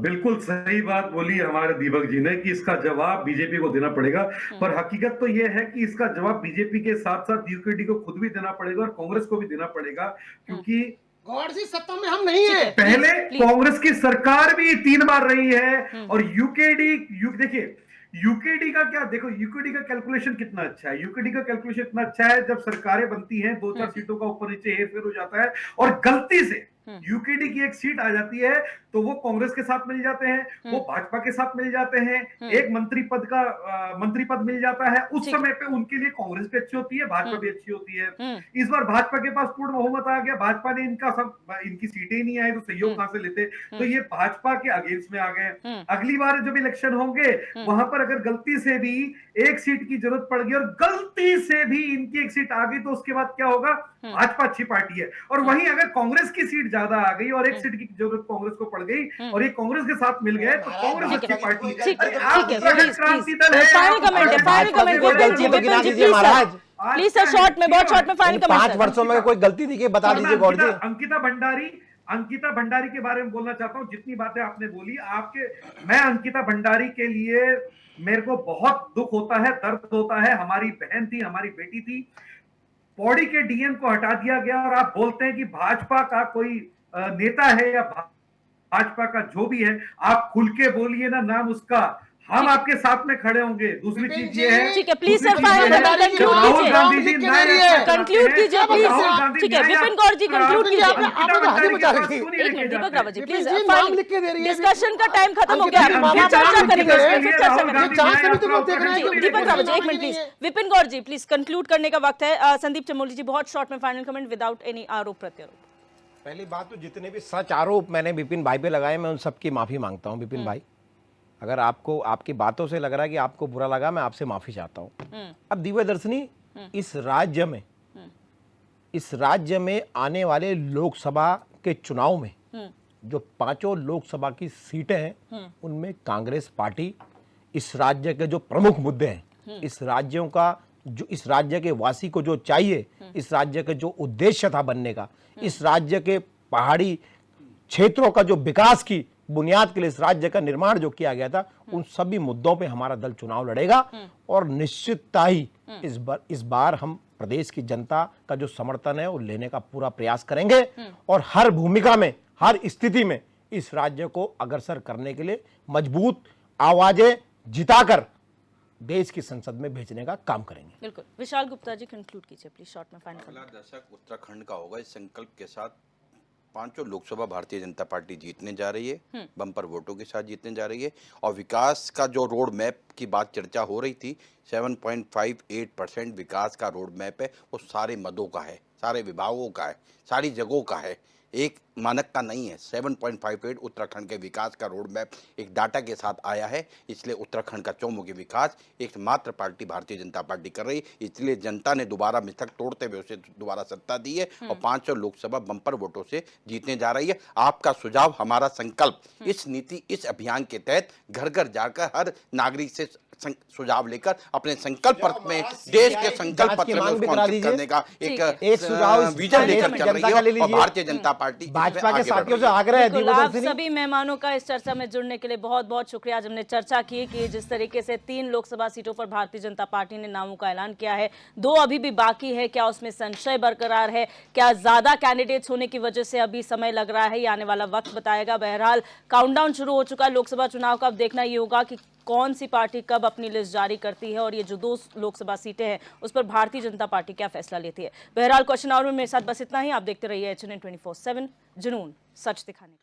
बिल्कुल सही बात बोली हमारे दीपक जी ने कि इसका जवाब बीजेपी को देना पड़ेगा, पर हकीकत तो यह है कि इसका जवाब बीजेपी के साथ साथ यूकेडी को खुद भी देना पड़ेगा और कांग्रेस को भी देना पड़ेगा, क्योंकि गौड़ जी सत्ता में हम नहीं है। पहले कांग्रेस की सरकार भी 3 बार रही है और देखिए यूकेडी का क्या, देखो यूकेडी का कैलकुलेशन कितना अच्छा है। यूकेडी का कैलकुलेशन इतना अच्छा है, जब सरकारें बनती हैं 2-4 सीटों का ऊपर नीचे हेरफेर हो जाता है और गलती से यूकेडी की एक सीट आ जाती है तो वो कांग्रेस के साथ मिल जाते हैं, वो भाजपा के साथ मिल जाते हैं, एक मंत्री पद मिल जाता है। उस समय पे उनके लिए कांग्रेस भी अच्छी होती है, भाजपा भी अच्छी होती है। इस बार भाजपा के पास पूर्ण बहुमत आ गया, भाजपा ने इनकी सीटें ही नहीं आई तो सहयोग कहां से लेते, तो ये भाजपा के अगेंस्ट में आ गए। अगली बार जब इलेक्शन होंगे वहां पर अगर गलती से भी एक सीट की जरूरत पड़ गई और गलती से भी इनकी एक सीट आ गई तो उसके बाद क्या होगा, भाजपा अच्छी पार्टी है। और वहीं अगर कांग्रेस की सीट ज्यादा आ गई और एक सीट की जरूरत कांग्रेस को पड़ गई और ये कांग्रेस के साथ मिल गए तो कांग्रेस अच्छी पार्टी है। क्रांति दल है, final comment Vipin ji, please sir, short में, बहुत शॉर्ट में फाइनल कमेंट। 5 वर्षों में कोई गलती दिखे बता दीजिए गौड़ जी। अंकिता भंडारी के बारे में बोलना चाहता हूं। जितनी बातें आपने बोली, मैं अंकिता भंडारी के लिए मेरे को बहुत दुख होता है, दर्द होता है। हमारी बहन थी, हमारी बेटी थी, पौड़ी के डीएम को हटा दिया गया और आप बोलते हैं कि भाजपा का कोई नेता है या भाजपा का जो भी है, आप खुल के बोलिए ना नाम उसका, हम आपके साथ में खड़े होंगे। दूसरी चीज ये है, ठीक है, please sir final Rahul Gandhi ji conclude कीजिए प्लीज। ठीक है विपिन गौड़ जी कंक्लूड कीजिए। एक minute Deepak Rawat ji please, discussion का टाइम खत्म हो गया, हम चर्चा करेंगे दीपक रावत जी, एक minute please. Vipin Gaur ji please conclude करने का वक्त है। संदीप चमोली जी बहुत शॉर्ट में फाइनल कमेंट विदाउट एनी आरोप प्रत्यारोप। पहली बात तो जितने भी सच आरोप मैंने विपिन भाई पे लगाए मैं उन सबकी माफी मांगता हूं। विपिन भाई, अगर आपको आपकी बातों से लग रहा है कि आपको बुरा लगा, मैं आपसे माफी चाहता हूं। अब दिव्य दर्शनी, इस राज्य में आने वाले लोकसभा के चुनाव में जो 5 लोकसभा की सीटें हैं उनमें कांग्रेस पार्टी इस राज्य के जो प्रमुख मुद्दे हैं, इस राज्य के वासी को जो चाहिए, इस राज्य के जो उद्देश्य था बनने का, इस राज्य के पहाड़ी क्षेत्रों का जो विकास की बुनियाद के लिए इस राज्य का निर्माण जो किया गया था, उन सभी मुद्दों पे हमारा दल चुनाव लड़ेगा और निश्चितता ही इस बार हम प्रदेश की जनता का जो समर्थन है वो लेने का पूरा प्रयास करेंगे और हर भूमिका में, हर स्थिति में इस राज्य को अग्रसर करने के लिए मजबूत आवाजें जिताकर देश की संसद में भेजने का काम करेंगे। बिल्कुल। विशाल गुप्ता जी कंक्लूड कीजिए प्लीज शॉर्ट में फाइनल। अगला दशक उत्तराखंड का होगा। इस संकल्प के साथ 5 लोकसभा भारतीय जनता पार्टी जीतने जा रही है, बम्पर वोटों के साथ जीतने जा रही है। और विकास का जो रोड मैप की बात चर्चा हो रही थी, 7.58% विकास का रोड मैप है, वो सारे मदों का है, सारे विभागों का है, सारी जगहों का है, एक मानक का नहीं है। 7.58 उत्तराखंड के विकास का रोड मैप एक डाटा के साथ आया है। इसलिए उत्तराखंड का चौमुखी विकास एकमात्र पार्टी भारतीय जनता पार्टी कर रही है। इसलिए जनता ने दोबारा मिथक तोड़ते हुए उसे दोबारा सत्ता दी है और 5 लोकसभा बम्पर वोटों से जीतने जा रही है। आपका सुझाव, हमारा संकल्प, इस नीति, इस अभियान के तहत घर घर जाकर हर नागरिक से सुझाव लेकर अपने संकल्प पत्र में, देश के संकल्प पत्र में उसको अंकित करने का एक सुझाव विजन लेकर चल रही है। और भारतीय जनता पार्टी भाजपा के साथियों से आग्रह है। आप सभी मेहमानों का इस चर्चा में जुड़ने के लिए बहुत बहुत शुक्रिया। आज हमने चर्चा की कि जिस तरीके से 3 लोकसभा सीटों पर भारतीय जनता पार्टी ने नामों का ऐलान किया है, 2 अभी भी बाकी है, क्या उसमें संशय बरकरार है, क्या ज्यादा कैंडिडेट्स होने की वजह से अभी समय लग रहा है, ये आने वाला वक्त बताएगा। बहरहाल काउंटडाउन शुरू हो चुका है लोकसभा चुनाव का। अब देखना ये होगा कि कौन सी पार्टी कब अपनी लिस्ट जारी करती है और ये जो 2 लोकसभा सीटें हैं उस पर भारतीय जनता पार्टी क्या फैसला लेती है। बहरहाल क्वेश्चन आवर में मेरे साथ बस इतना ही। आप देखते रहिए HNN 24/7, जुनून सच दिखाने का।